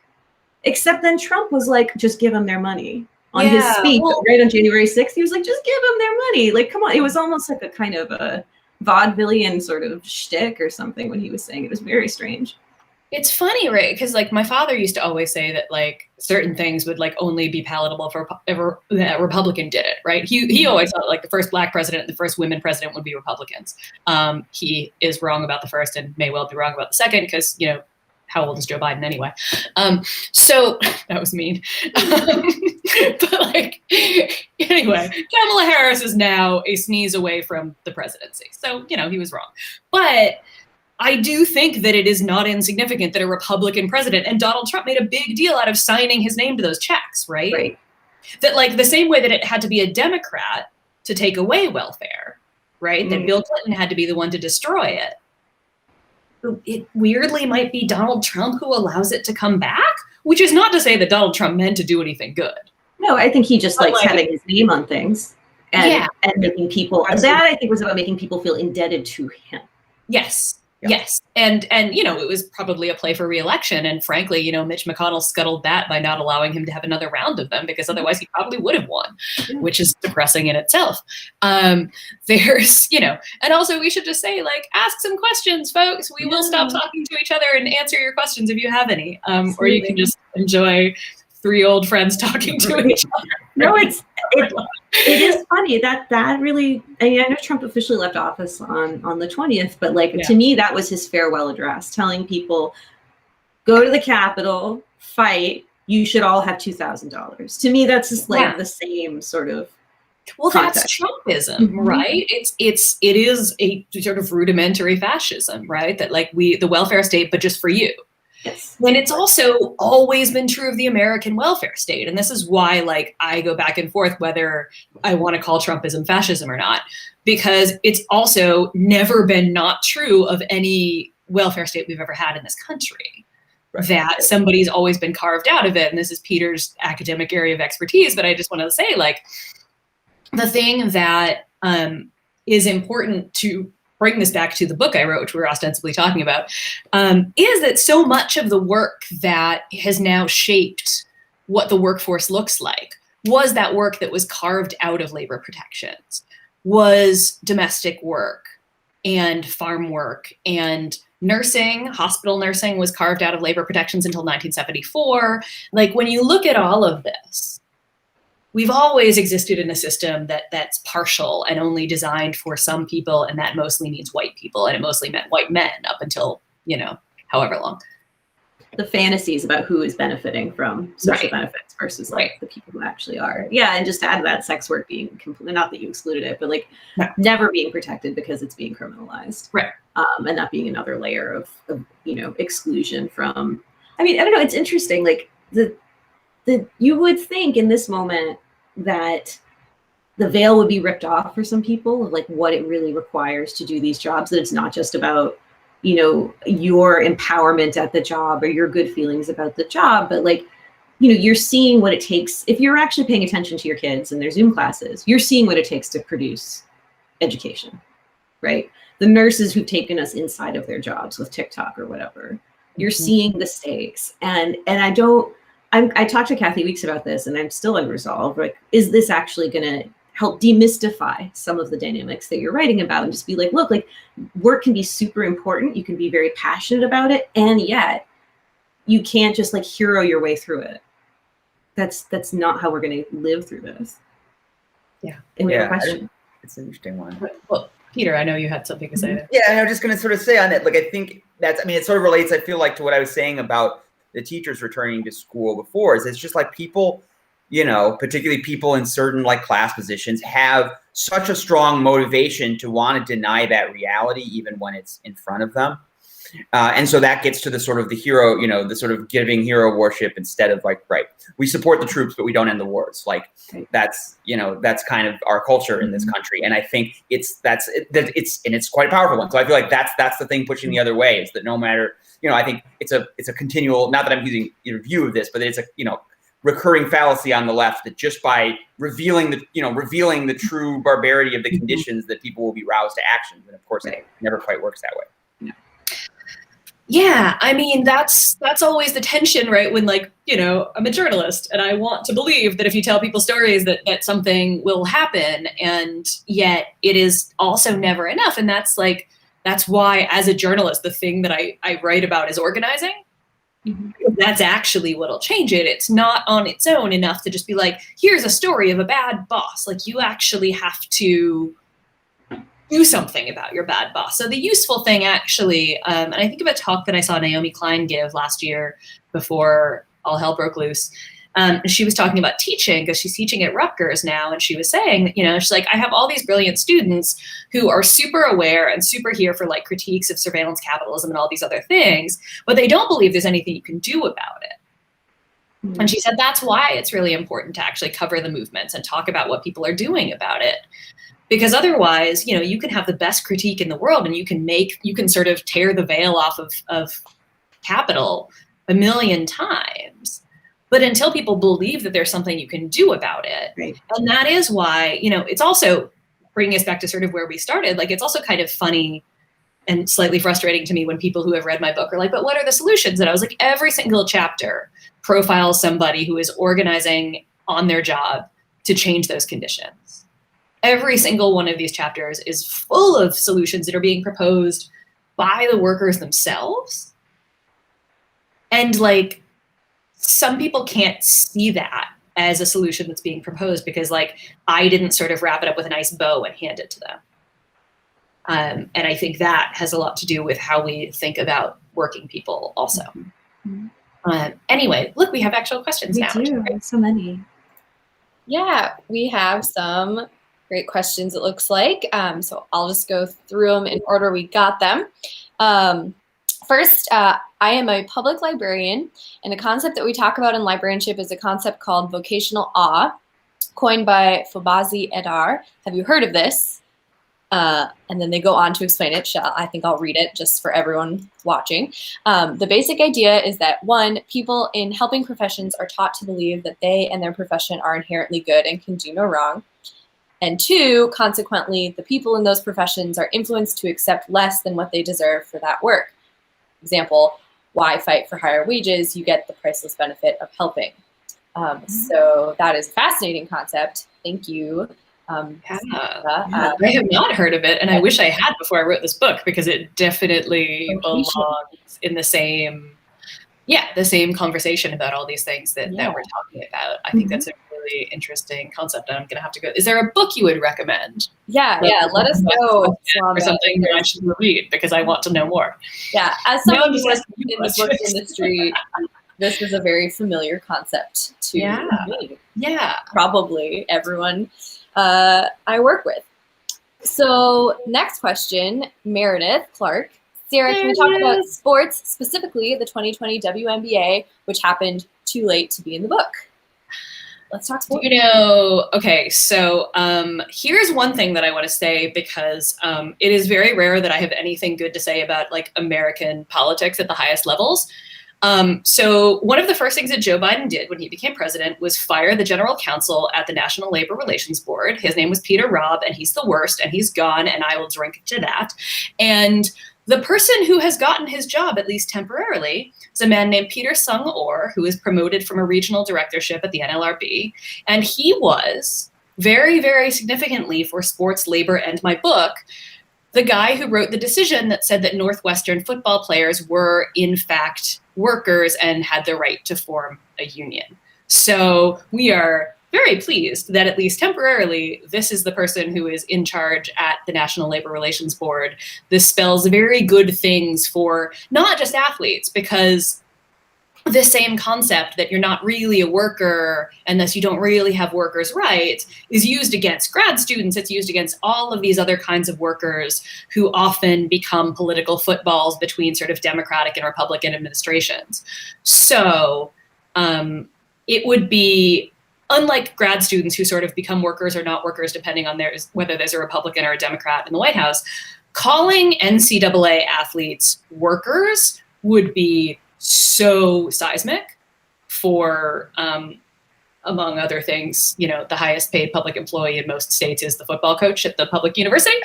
Except then Trump was like, just give them their money. On his speech, right on January 6th, he was like, just give them their money. Like, come on. It was almost like a kind of a vaudevillian sort of shtick or something when he was saying it. It was very strange. It's funny, right? Because like my father used to always say that like certain things would like only be palatable for a Republican did it, right? He always thought like the first Black president, the first women president would be Republicans. He is wrong about the first and may well be wrong about the second because, how old is Joe Biden anyway? So that was mean. But like, anyway, Kamala Harris is now a sneeze away from the presidency. So, he was wrong. But I do think that it is not insignificant that a Republican president, and Donald Trump made a big deal out of signing his name to those checks, right? Right. That like the same way that it had to be a Democrat to take away welfare, right? That Bill Clinton had to be the one to destroy it. it weirdly might be Donald Trump who allows it to come back, which is not to say that Donald Trump meant to do anything good. No, I think he just But, likes like, having his name on things and making people, that I think was about making people feel indebted to him. Yes. Yes. And, you know, it was probably a play for re-election. And frankly, you know, Mitch McConnell scuttled that by not allowing him to have another round of them, because otherwise he probably would have won, which is depressing in itself. There's, you know, and also we should just say, like, ask some questions, folks. We will stop talking to each other and answer your questions if you have any. Or you can just enjoy 3 old friends talking to each other. No, it is funny that really, I mean, I know Trump officially left office on the 20th, but like, to me, that was his farewell address, telling people, go to the Capitol, fight, you should all have $2,000. To me, that's just like the same sort of context. That's Trumpism, right? It is a sort of rudimentary fascism, right? That like the welfare state, but just for you. Yes. And it's also always been true of the American welfare state. And this is why, like, I go back and forth whether I want to call Trumpism fascism or not, because it's also never been not true of any welfare state we've ever had in this country. Right. That somebody's always been carved out of it. And this is Peter's academic area of expertise. But I just want to say, like, the thing that is important to bring this back to the book I wrote, which we're ostensibly talking about, is that so much of the work that has now shaped what the workforce looks like was that work that was carved out of labor protections, was domestic work and farm work and nursing. Hospital nursing was carved out of labor protections until 1974. Like, when you look at all of this, we've always existed in a system that's partial and only designed for some people, and that mostly means white people, and it mostly meant white men up until, you know, however long. The fantasies about who is benefiting from social benefits versus like the people who actually are. Yeah, and just to add to that, sex work being completely, not that you excluded it, but like never being protected because it's being criminalized. Right. And that being another layer of you know, exclusion from, I mean, I don't know, it's interesting, like you would think in this moment that the veil would be ripped off for some people of like what it really requires to do these jobs, that it's not just about, you know, your empowerment at the job or your good feelings about the job, but like, you know, you're seeing what it takes. If you're actually paying attention to your kids and their Zoom classes, you're seeing what it takes to produce education, right? The nurses who've taken us inside of their jobs with TikTok or whatever, you're seeing the stakes. And I talked to Kathy Weeks about this, and I'm still unresolved. Like, is this actually going to help demystify some of the dynamics that you're writing about, and just be like, look, like, work can be super important. You can be very passionate about it, and yet you can't just like hero your way through it. That's not how we're going to live through this. Yeah. And we have a question. It's an interesting one. Well, Peter, I know you had something to say there. Yeah, and I'm just going to sort of say on it, like, I think that's, I mean, it sort of relates, I feel like, to what I was saying about the teachers returning to school before. Is it's just like people, you know, particularly people in certain like class positions, have such a strong motivation to want to deny that reality even when it's in front of them. And so that gets to the sort of the hero, you know, the sort of giving hero worship instead of like, right, we support the troops, but we don't end the wars. Like, that's, you know, that's kind of our culture in this country. And I think it's quite a powerful one. So I feel like that's the thing pushing the other way, is that no matter, you know, I think it's a continual, not that I'm using your view of this, but it's a, you know, recurring fallacy on the left that just by revealing the true barbarity of the conditions, that people will be roused to action. And of course, it never quite works that way. Yeah, I mean, that's always the tension, right? When, like, you know, I'm a journalist and I want to believe that if you tell people stories that something will happen, and yet it is also never enough. And that's why, as a journalist, the thing that I write about is organizing. That's actually what'll change it. It's not on its own enough to just be like, here's a story of a bad boss. Like, you actually have to do something about your bad boss. So the useful thing, actually, and I think of a talk that I saw Naomi Klein give last year before all hell broke loose. She was talking about teaching, because she's teaching at Rutgers now. And she was saying, you know, she's like, I have all these brilliant students who are super aware and super here for like critiques of surveillance capitalism and all these other things, but they don't believe there's anything you can do about it. And she said, that's why it's really important to actually cover the movements and talk about what people are doing about it. Because otherwise, you can have the best critique in the world and you can sort of tear the veil off of capital a million times. But until people believe that there's something you can do about it, Right. And that is why, it's also bringing us back to sort of where we started. Like, it's also kind of funny and slightly frustrating to me when people who have read my book are like, but what are the solutions? And I was like, every single chapter profiles somebody who is organizing on their job to change those conditions. Every single one of these chapters is full of solutions that are being proposed by the workers themselves. And like, some people can't see that as a solution that's being proposed because like, I didn't sort of wrap it up with a nice bow and hand it to them. And I think that has a lot to do with how we think about working people also. Mm-hmm. Anyway, look, we have actual questions now. We do, so many. Yeah, we have some great questions, it looks like. So I'll just go through them in order we got them. First, I am a public librarian, and a concept that we talk about in librarianship is a concept called vocational awe, coined by Fobazi Edar. Have you heard of this? And then they go on to explain it. I think I'll read it just for everyone watching. The basic idea is that, one, people in helping professions are taught to believe that they and their profession are inherently good and can do no wrong. And two, consequently, the people in those professions are influenced to accept less than what they deserve for that work. Example, why fight for higher wages? You get the priceless benefit of helping. So that is a fascinating concept. Thank you. I have not heard of it, and I wish I had before I wrote this book because it definitely belongs in the same conversation about all these things that we're talking about. I think that's a really interesting concept, and I'm going to have to go. Is there a book you would recommend? Yeah, let us know. Or something that I should read because I want to know more. Yeah, as someone who works in the book industry, this is a very familiar concept to me. Yeah. Probably everyone I work with. So next question, Meredith Clark. Sarah, can we talk about sports, specifically the 2020 WNBA, which happened too late to be in the book? Let's talk sports. Okay, so here's one thing that I want to say because it is very rare that I have anything good to say about like American politics at the highest levels. So one of the first things that Joe Biden did when he became president was fire the general counsel at the National Labor Relations Board. His name was Peter Robb, and he's the worst, and he's gone, and I will drink to that. And the person who has gotten his job, at least temporarily, is a man named Peter Sung Orr, who was promoted from a regional directorship at the NLRB. And he was very, very significantly for sports, labor, and my book, the guy who wrote the decision that said that Northwestern football players were, in fact, workers and had the right to form a union. So we are very pleased that at least temporarily, this is the person who is in charge at the National Labor Relations Board. This spells very good things for not just athletes, because the same concept that you're not really a worker and thus you don't really have workers' rights is used against grad students. It's used against all of these other kinds of workers who often become political footballs between sort of Democratic and Republican administrations. So it would be, unlike grad students who sort of become workers or not workers depending on whether there's a Republican or a Democrat in the White House, calling NCAA athletes workers would be so seismic for, among other things, the highest paid public employee in most states is the football coach at the public university.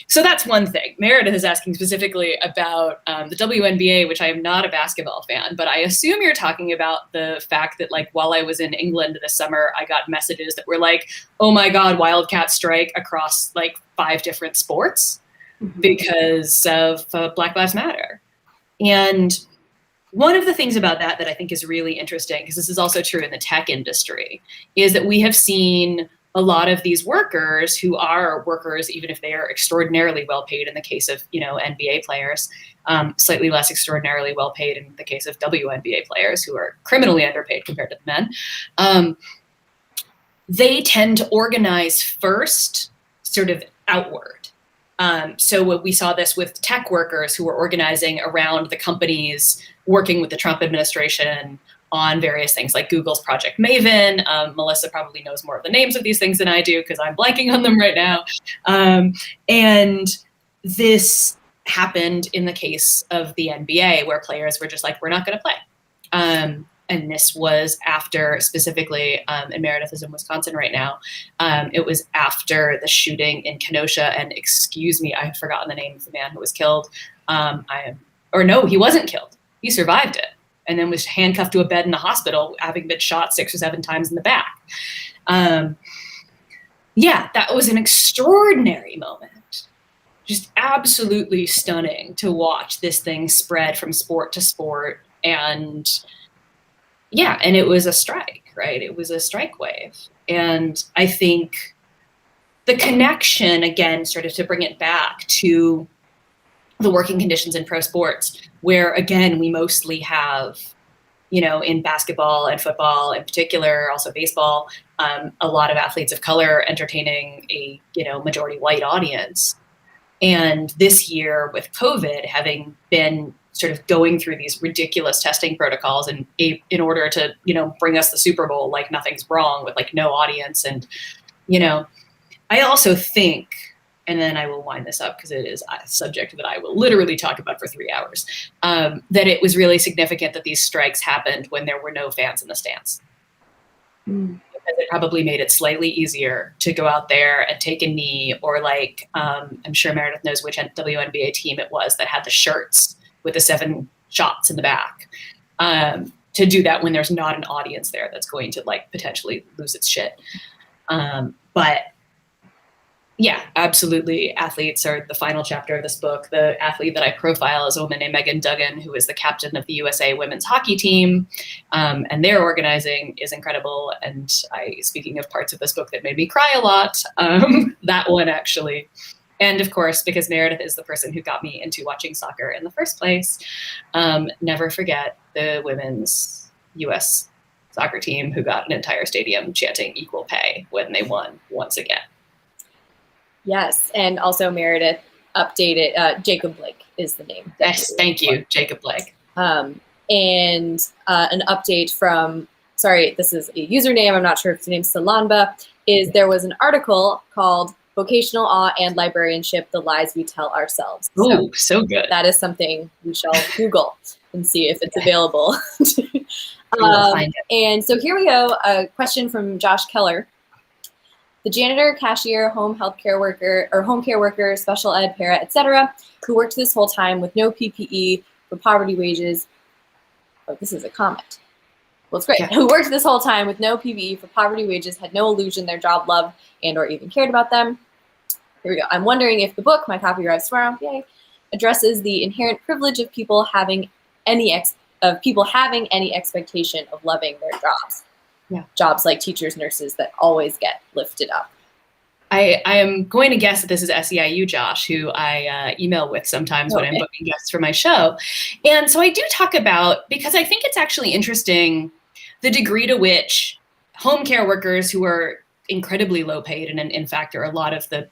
So that's one thing. Meredith is asking specifically about the WNBA, which I am not a basketball fan, but I assume you're talking about the fact that, like, while I was in England this summer, I got messages that were like, oh my God, Wildcat strike across like 5 different sports because of Black Lives Matter. And one of the things about that I think is really interesting, because this is also true in the tech industry, is that we have seen a lot of these workers who are workers, even if they are extraordinarily well paid in the case of, NBA players, slightly less extraordinarily well paid in the case of WNBA players who are criminally underpaid compared to the men. They tend to organize first sort of outward. So we saw this with tech workers who were organizing around the companies working with the Trump administration on various things like Google's Project Maven. Melissa probably knows more of the names of these things than I do because I'm blanking on them right now. And this happened in the case of the NBA, where players were just like, we're not going to play. And this was after, specifically, and Meredith is in Wisconsin right now, it was after the shooting in Kenosha. And excuse me, I had forgotten the name of the man who was killed. No, he wasn't killed. He survived it and then was handcuffed to a bed in the hospital, having been shot 6 or 7 times in the back. Yeah, that was an extraordinary moment. Just absolutely stunning to watch this thing spread from sport to sport. And yeah, and it was a strike, right? It was a strike wave. And I think the connection, again, sort of to bring it back to the working conditions in pro sports, where, again, we mostly have, in basketball and football in particular, also baseball, a lot of athletes of color entertaining a, majority white audience. And this year with COVID, having been sort of going through these ridiculous testing protocols and in order to, bring us the Super Bowl, like nothing's wrong with like no audience. And, I also think, and then I will wind this up because it is a subject that I will literally talk about for 3 hours, that it was really significant that these strikes happened when there were no fans in the stands. Because it probably made it slightly easier to go out there and take a knee, or like, I'm sure Meredith knows which WNBA team it was that had the shirts with the 7 shots in the back, to do that when there's not an audience there that's going to like potentially lose its shit. But yeah, absolutely. Athletes are the final chapter of this book. The athlete that I profile is a woman named Megan Duggan, who is the captain of the USA women's hockey team. And their organizing is incredible. And speaking of parts of this book that made me cry a lot, that one actually. And of course, because Meredith is the person who got me into watching soccer in the first place, never forget the women's US soccer team who got an entire stadium chanting equal pay when they won once again. Yes, and also Meredith updated, Jacob Blake is the name. Yes, thank you, Jacob Blake. And an update from, sorry, this is a username, I'm not sure if the name's Salanba, is there was an article called Vocational Awe and Librarianship, The Lies We Tell Ourselves. Oh, so good. That is something we shall Google and see if it's available. And so here we go, a question from Josh Keller. The janitor, cashier, home healthcare worker, or home care worker, special ed, para, etc., who worked this whole time with no PPE for poverty wages. Oh, this is a comment. Well, it's great. Yeah. Who worked this whole time with no PPE for poverty wages, had no illusion their job loved and or even cared about them. Here we go. I'm wondering if the book, my copy arrives tomorrow, yay, addresses the inherent privilege of people having any expectation of loving their jobs. Yeah. Jobs like teachers, nurses that always get lifted up. I am going to guess that this is SEIU Josh, who I email with sometimes when I'm booking guests for my show. And so I do talk about, because I think it's actually interesting, the degree to which home care workers who are incredibly low paid, and in fact are a lot of the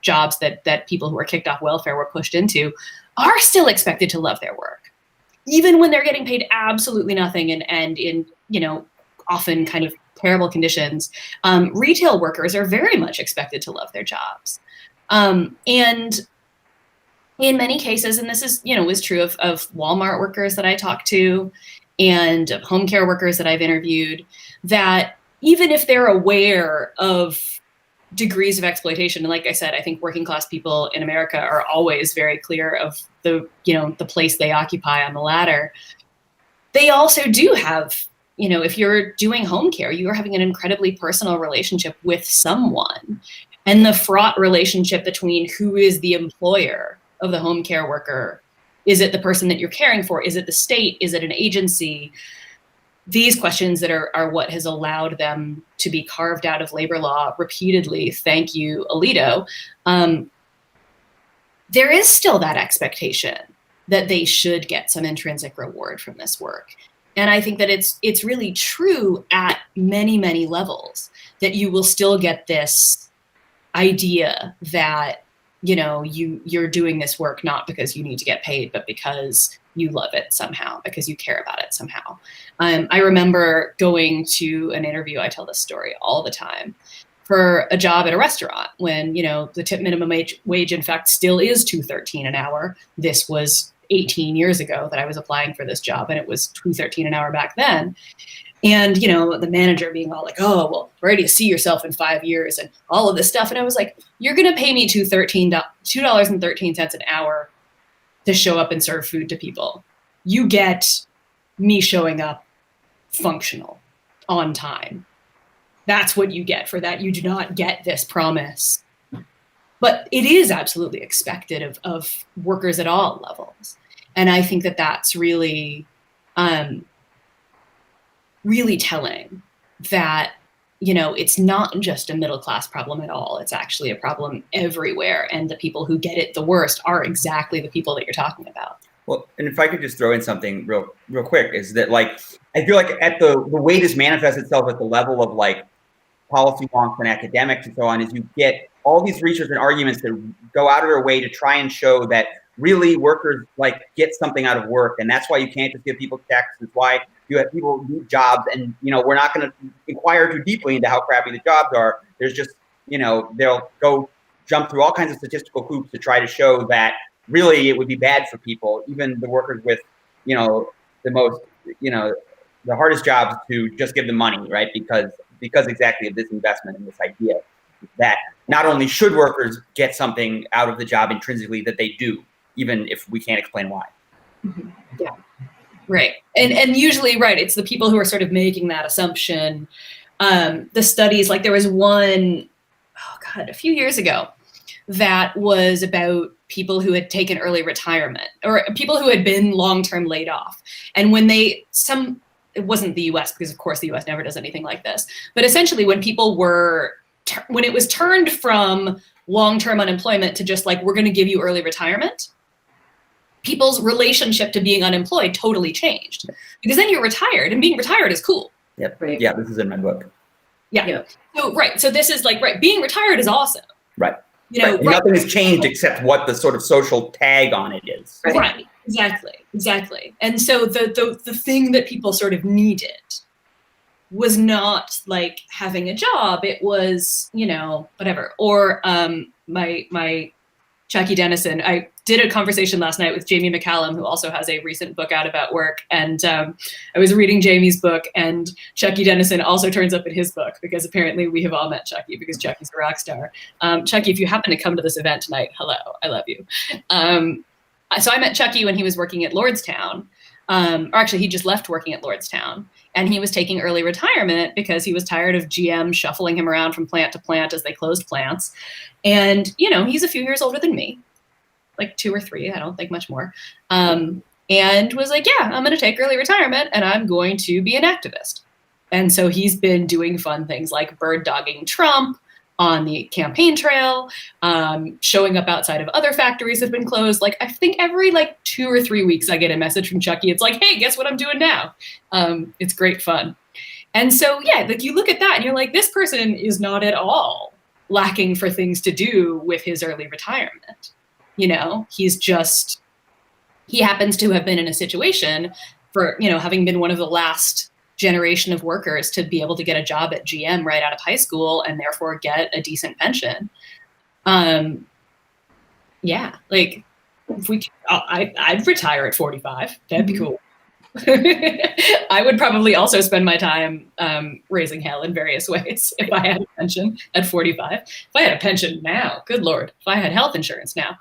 jobs that people who are kicked off welfare were pushed into, are still expected to love their work, even when they're getting paid absolutely nothing and in often kind of terrible conditions. Retail workers are very much expected to love their jobs. And in many cases, and this is true of Walmart workers that I talk to and of home care workers that I've interviewed, that even if they're aware of degrees of exploitation, and like I said, I think working class people in America are always very clear of the place they occupy on the ladder, they also do have, if you're doing home care, you are having an incredibly personal relationship with someone. And the fraught relationship between who is the employer of the home care worker, is it the person that you're caring for? Is it the state? Is it an agency? These questions that are what has allowed them to be carved out of labor law repeatedly. Thank you, Alito. There is still that expectation that they should get some intrinsic reward from this work. And I think that it's really true at many, many levels, that you will still get this idea that you're doing this work not because you need to get paid, but because you love it somehow, because you care about it somehow. I remember going to an interview, I tell this story all the time, for a job at a restaurant when, the tip minimum wage in fact still is $2.13 an hour. This was 18 years ago that I was applying for this job, and it was $2.13 an hour back then. And, the manager being all like, oh, well, where do you see yourself in 5 years and all of this stuff. And I was like, you're going to pay me $2.13 an hour to show up and serve food to people. You get me showing up functional, on time. That's what you get for that. You do not get this promise. But it is absolutely expected of workers at all levels. And I think that that's really, really telling that, it's not just a middle class problem at all. It's actually a problem everywhere. And the people who get it the worst are exactly the people that you're talking about. Well, and if I could just throw in something real quick, is that I feel like at the way this manifests itself at the level of policy wonks and academics and so on, is you get all these research and arguments that go out of their way to try and show that really workers get something out of work, and that's why you can't just give people checks. It's why you have people who need jobs, and we're not going to inquire too deeply into how crappy the jobs are. There's just they'll go jump through all kinds of statistical hoops to try to show that really it would be bad for people, even the workers with the most the hardest jobs, to just give them money, right? Because exactly of this investment and this idea that not only should workers get something out of the job intrinsically, that they do, even if we can't explain why. Mm-hmm. Yeah, right. And usually, right, it's the people who are sort of making that assumption. The studies, there was one, a few years ago, that was about people who had taken early retirement, or people who had been long-term laid off. And when it wasn't the US, because of course the US never does anything like this, but essentially when people were, when it was turned from long-term unemployment to just we're going to give you early retirement, people's relationship to being unemployed totally changed, because then you're retired, and being retired is cool. Yep. Right. Yeah, this is in my book. Yeah. Yep. So, right. So this is being retired is awesome. Right. Nothing has changed except what the sort of social tag on it is. Right. Exactly. And so the thing that people sort of needed was not having a job. It was, whatever. Or my Jackie Dennison, I did a conversation last night with Jamie McCallum, who also has a recent book out about work. And I was reading Jamie's book, and Jackie Dennison also turns up in his book, because apparently we have all met Jackie, because Jackie's a rock star. Jackie, if you happen to come to this event tonight, hello, I love you. So I met Chucky when he was working at Lordstown. Or actually, he just left working at Lordstown, and he was taking early retirement because he was tired of GM shuffling him around from plant to plant as they closed plants. And, he's a few years older than me, 2 or 3, I don't think much more. And was yeah, I'm going to take early retirement, and I'm going to be an activist. And so he's been doing fun things like bird dogging Trump on the campaign trail, showing up outside of other factories that have been closed. I think every 2 or 3 weeks I get a message from Chucky. It's hey, guess what I'm doing now? It's great fun. And so, yeah, you look at that and you're this person is not at all lacking for things to do with his early retirement. He's just, he happens to have been in a situation for, having been one of the last generation of workers to be able to get a job at GM right out of high school, and therefore get a decent pension. Yeah, if I'd retire at 45. That'd be cool. I would probably also spend my time raising hell in various ways if I had a pension at 45. If I had a pension now, good Lord, if I had health insurance now.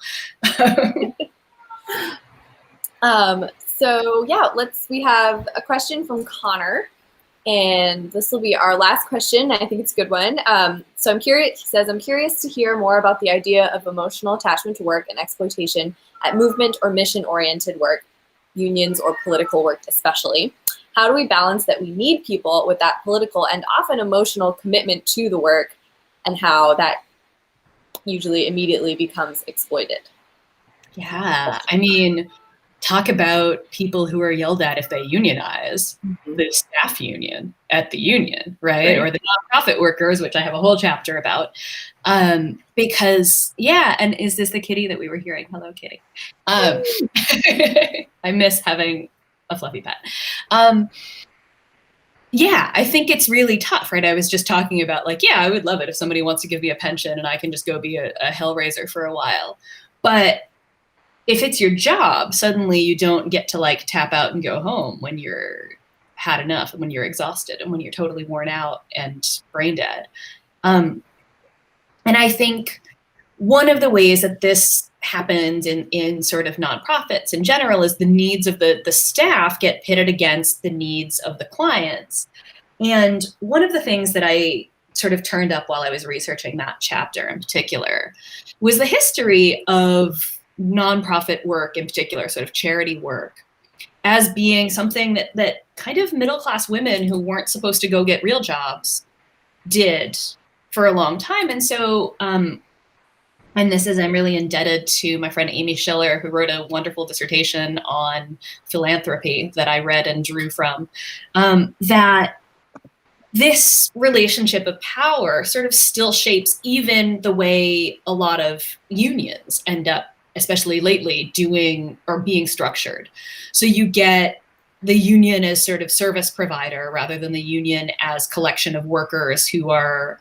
So yeah, we have a question from Connor, and this will be our last question. I think it's a good one. So I'm curious, he says, I'm curious to hear more about the idea of emotional attachment to work and exploitation at movement or mission-oriented work, unions or political work especially. How do we balance that we need people with that political and often emotional commitment to the work, and how that usually immediately becomes exploited? Yeah, I mean, talk about people who are yelled at if they unionize, Mm-hmm. the staff union at the union, right? Or the nonprofit workers, which I have a whole chapter about. Because, yeah, and is this the kitty that we were hearing? Hello, kitty. I miss having a fluffy pet. Yeah, I think it's really tough, right? I was just talking about like, yeah, I would love it if somebody wants to give me a pension and I can just go be a hellraiser for a while. But if it's your job, suddenly you don't get to like tap out and go home when you're had enough and when you're exhausted and when you're totally worn out and brain dead. And I think one of the ways that this happens in sort of nonprofits in general is the needs of the staff get pitted against the needs of the clients. And one of the things that I sort of turned up while I was researching that chapter in particular was the history of nonprofit work, in particular, sort of charity work, as being something that kind of middle-class women who weren't supposed to go get real jobs did for a long time. And so, and this is, I'm really indebted to my friend Amy Schiller, who wrote a wonderful dissertation on philanthropy that I read and drew from, that this relationship of power sort of still shapes even the way a lot of unions end up, especially lately, doing or being structured. So you get the union as sort of service provider rather than the union as collection of workers who are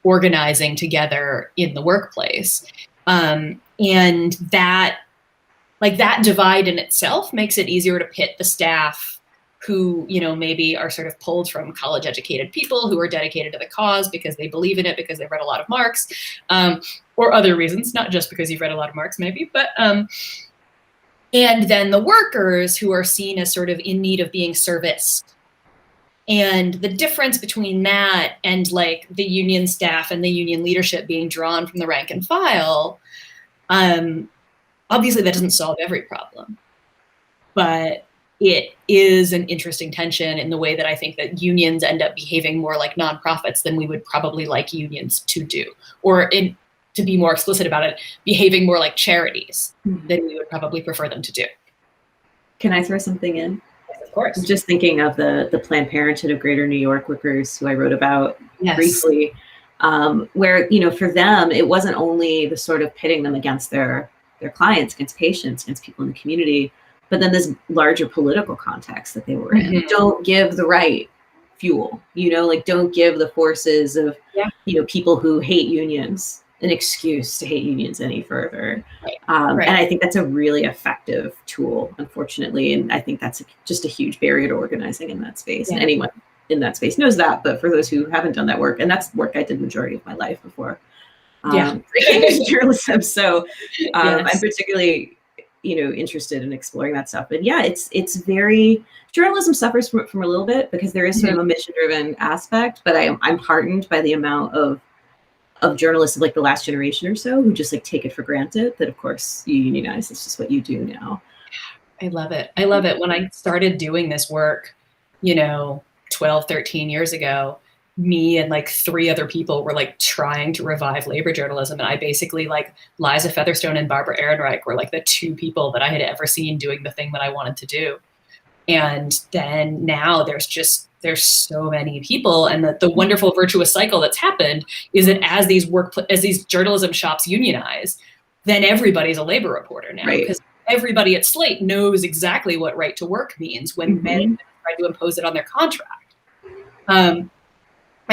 organizing together in the workplace. And that, like that divide in itself makes it easier to pit the staff who, you know, maybe are sort of pulled from college educated people who are dedicated to the cause because they believe in it, because they've read a lot of Marx, or other reasons, not just because you've read a lot of Marx maybe, but, and then the workers who are seen as sort of in need of being serviced. And the difference between that and like the union staff and the union leadership being drawn from the rank and file, obviously that doesn't solve every problem, but it is an interesting tension in the way that I think that unions end up behaving more like nonprofits than we would probably like unions to do, or to be more explicit about it, behaving more like charities than we would probably prefer them to do. Can I throw something in? Yes, of course. I'm just thinking of the Planned Parenthood of Greater New York workers who I wrote about briefly, where, you know, for them, it wasn't only the sort of pitting them against their clients, against patients, against people in the community, but then this larger political context that they were in. Don't give the right fuel, you know, like don't give the forces of, you know, people who hate unions an excuse to hate unions any further. And I think that's a really effective tool, unfortunately. And I think that's just a huge barrier to organizing in that space. And anyone in that space knows that, but for those who haven't done that work, and that's work I did the majority of my life before journalism. So I'm particularly, you know, interested in exploring that stuff. But yeah, it's very, journalism suffers from a little bit because there is sort of a mission-driven aspect, but I'm heartened by the amount of journalists of like the last generation or so who just like take it for granted that of course you unionize, it's just what you do now. I love it. I love it. When I started doing this work, you know, 12, 13 years ago, me and like 3 other people were like trying to revive labor journalism. And I basically like Liza Featherstone and Barbara Ehrenreich were like the 2 people that I had ever seen doing the thing that I wanted to do. And then now there's so many people, and the wonderful virtuous cycle that's happened is that as these journalism shops unionize, then everybody's a labor reporter now, because everybody at Slate knows exactly what right to work means when men try to impose it on their contract. And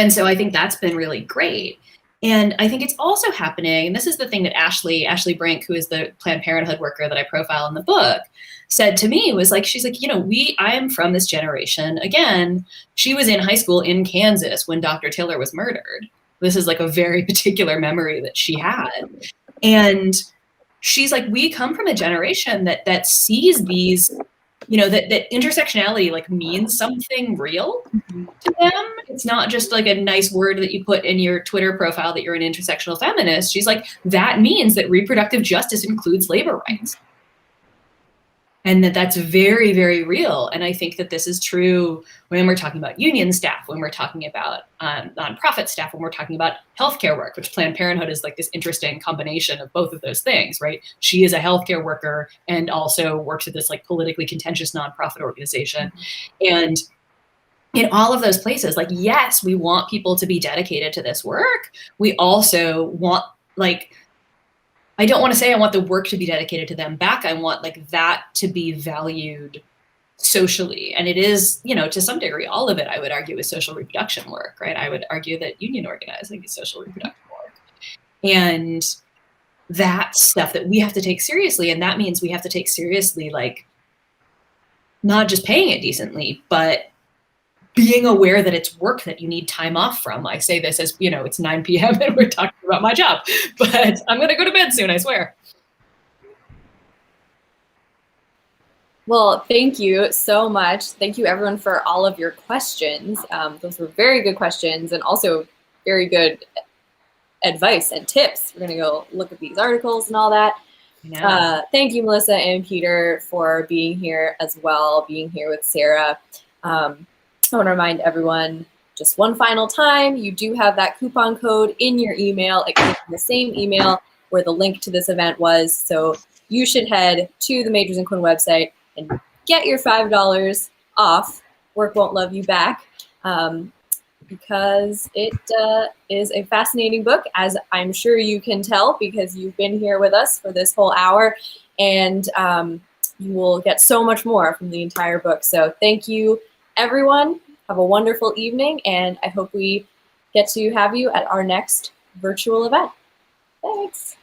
so I think that's been really great. And I think it's also happening, and this is the thing that Ashley Brink, who is the Planned Parenthood worker that I profile in the book, said to me, was like, she's like, you know, I am from this generation. Again, she was in high school in Kansas when Dr. Tiller was murdered. This is like a very particular memory that she had. And she's like, we come from a generation that sees these, you know, that intersectionality like means something real to them. It's not just like a nice word that you put in your Twitter profile that you're an intersectional feminist. She's like, that means that reproductive justice includes labor rights. And that's very, very real. And I think that this is true when we're talking about union staff, when we're talking about nonprofit staff, when we're talking about healthcare work, which Planned Parenthood is like this interesting combination of both of those things, right? She is a healthcare worker and also works at this like politically contentious nonprofit organization. And in all of those places, like, yes, we want people to be dedicated to this work. We also want, like, I don't want to say I want the work to be dedicated to them back. I want like that to be valued socially. And it is, you know, to some degree, all of it, I would argue, is social reproduction work, right? I would argue that union organizing is social reproduction work. And that's stuff that we have to take seriously. And that means we have to take seriously, like, not just paying it decently, but being aware that it's work that you need time off from. I say this as, you know, it's 9 p.m. and we're talking about my job, but I'm going to go to bed soon, I swear. Well, thank you so much. Thank you everyone for all of your questions. Those were very good questions and also very good advice and tips. We're going to go look at these articles and all that. Thank you, Melissa and Peter, for being here as well, being here with Sarah. I want to remind everyone just one final time, you do have that coupon code in your email. It comes from the same email where the link to this event was. So you should head to the Majors in Quinn website and get your $5 off. Work Won't Love You Back, because it is a fascinating book, as I'm sure you can tell because you've been here with us for this whole hour, and you will get so much more from the entire book. So thank you, everyone. Have a wonderful evening, and I hope we get to have you at our next virtual event. Thanks.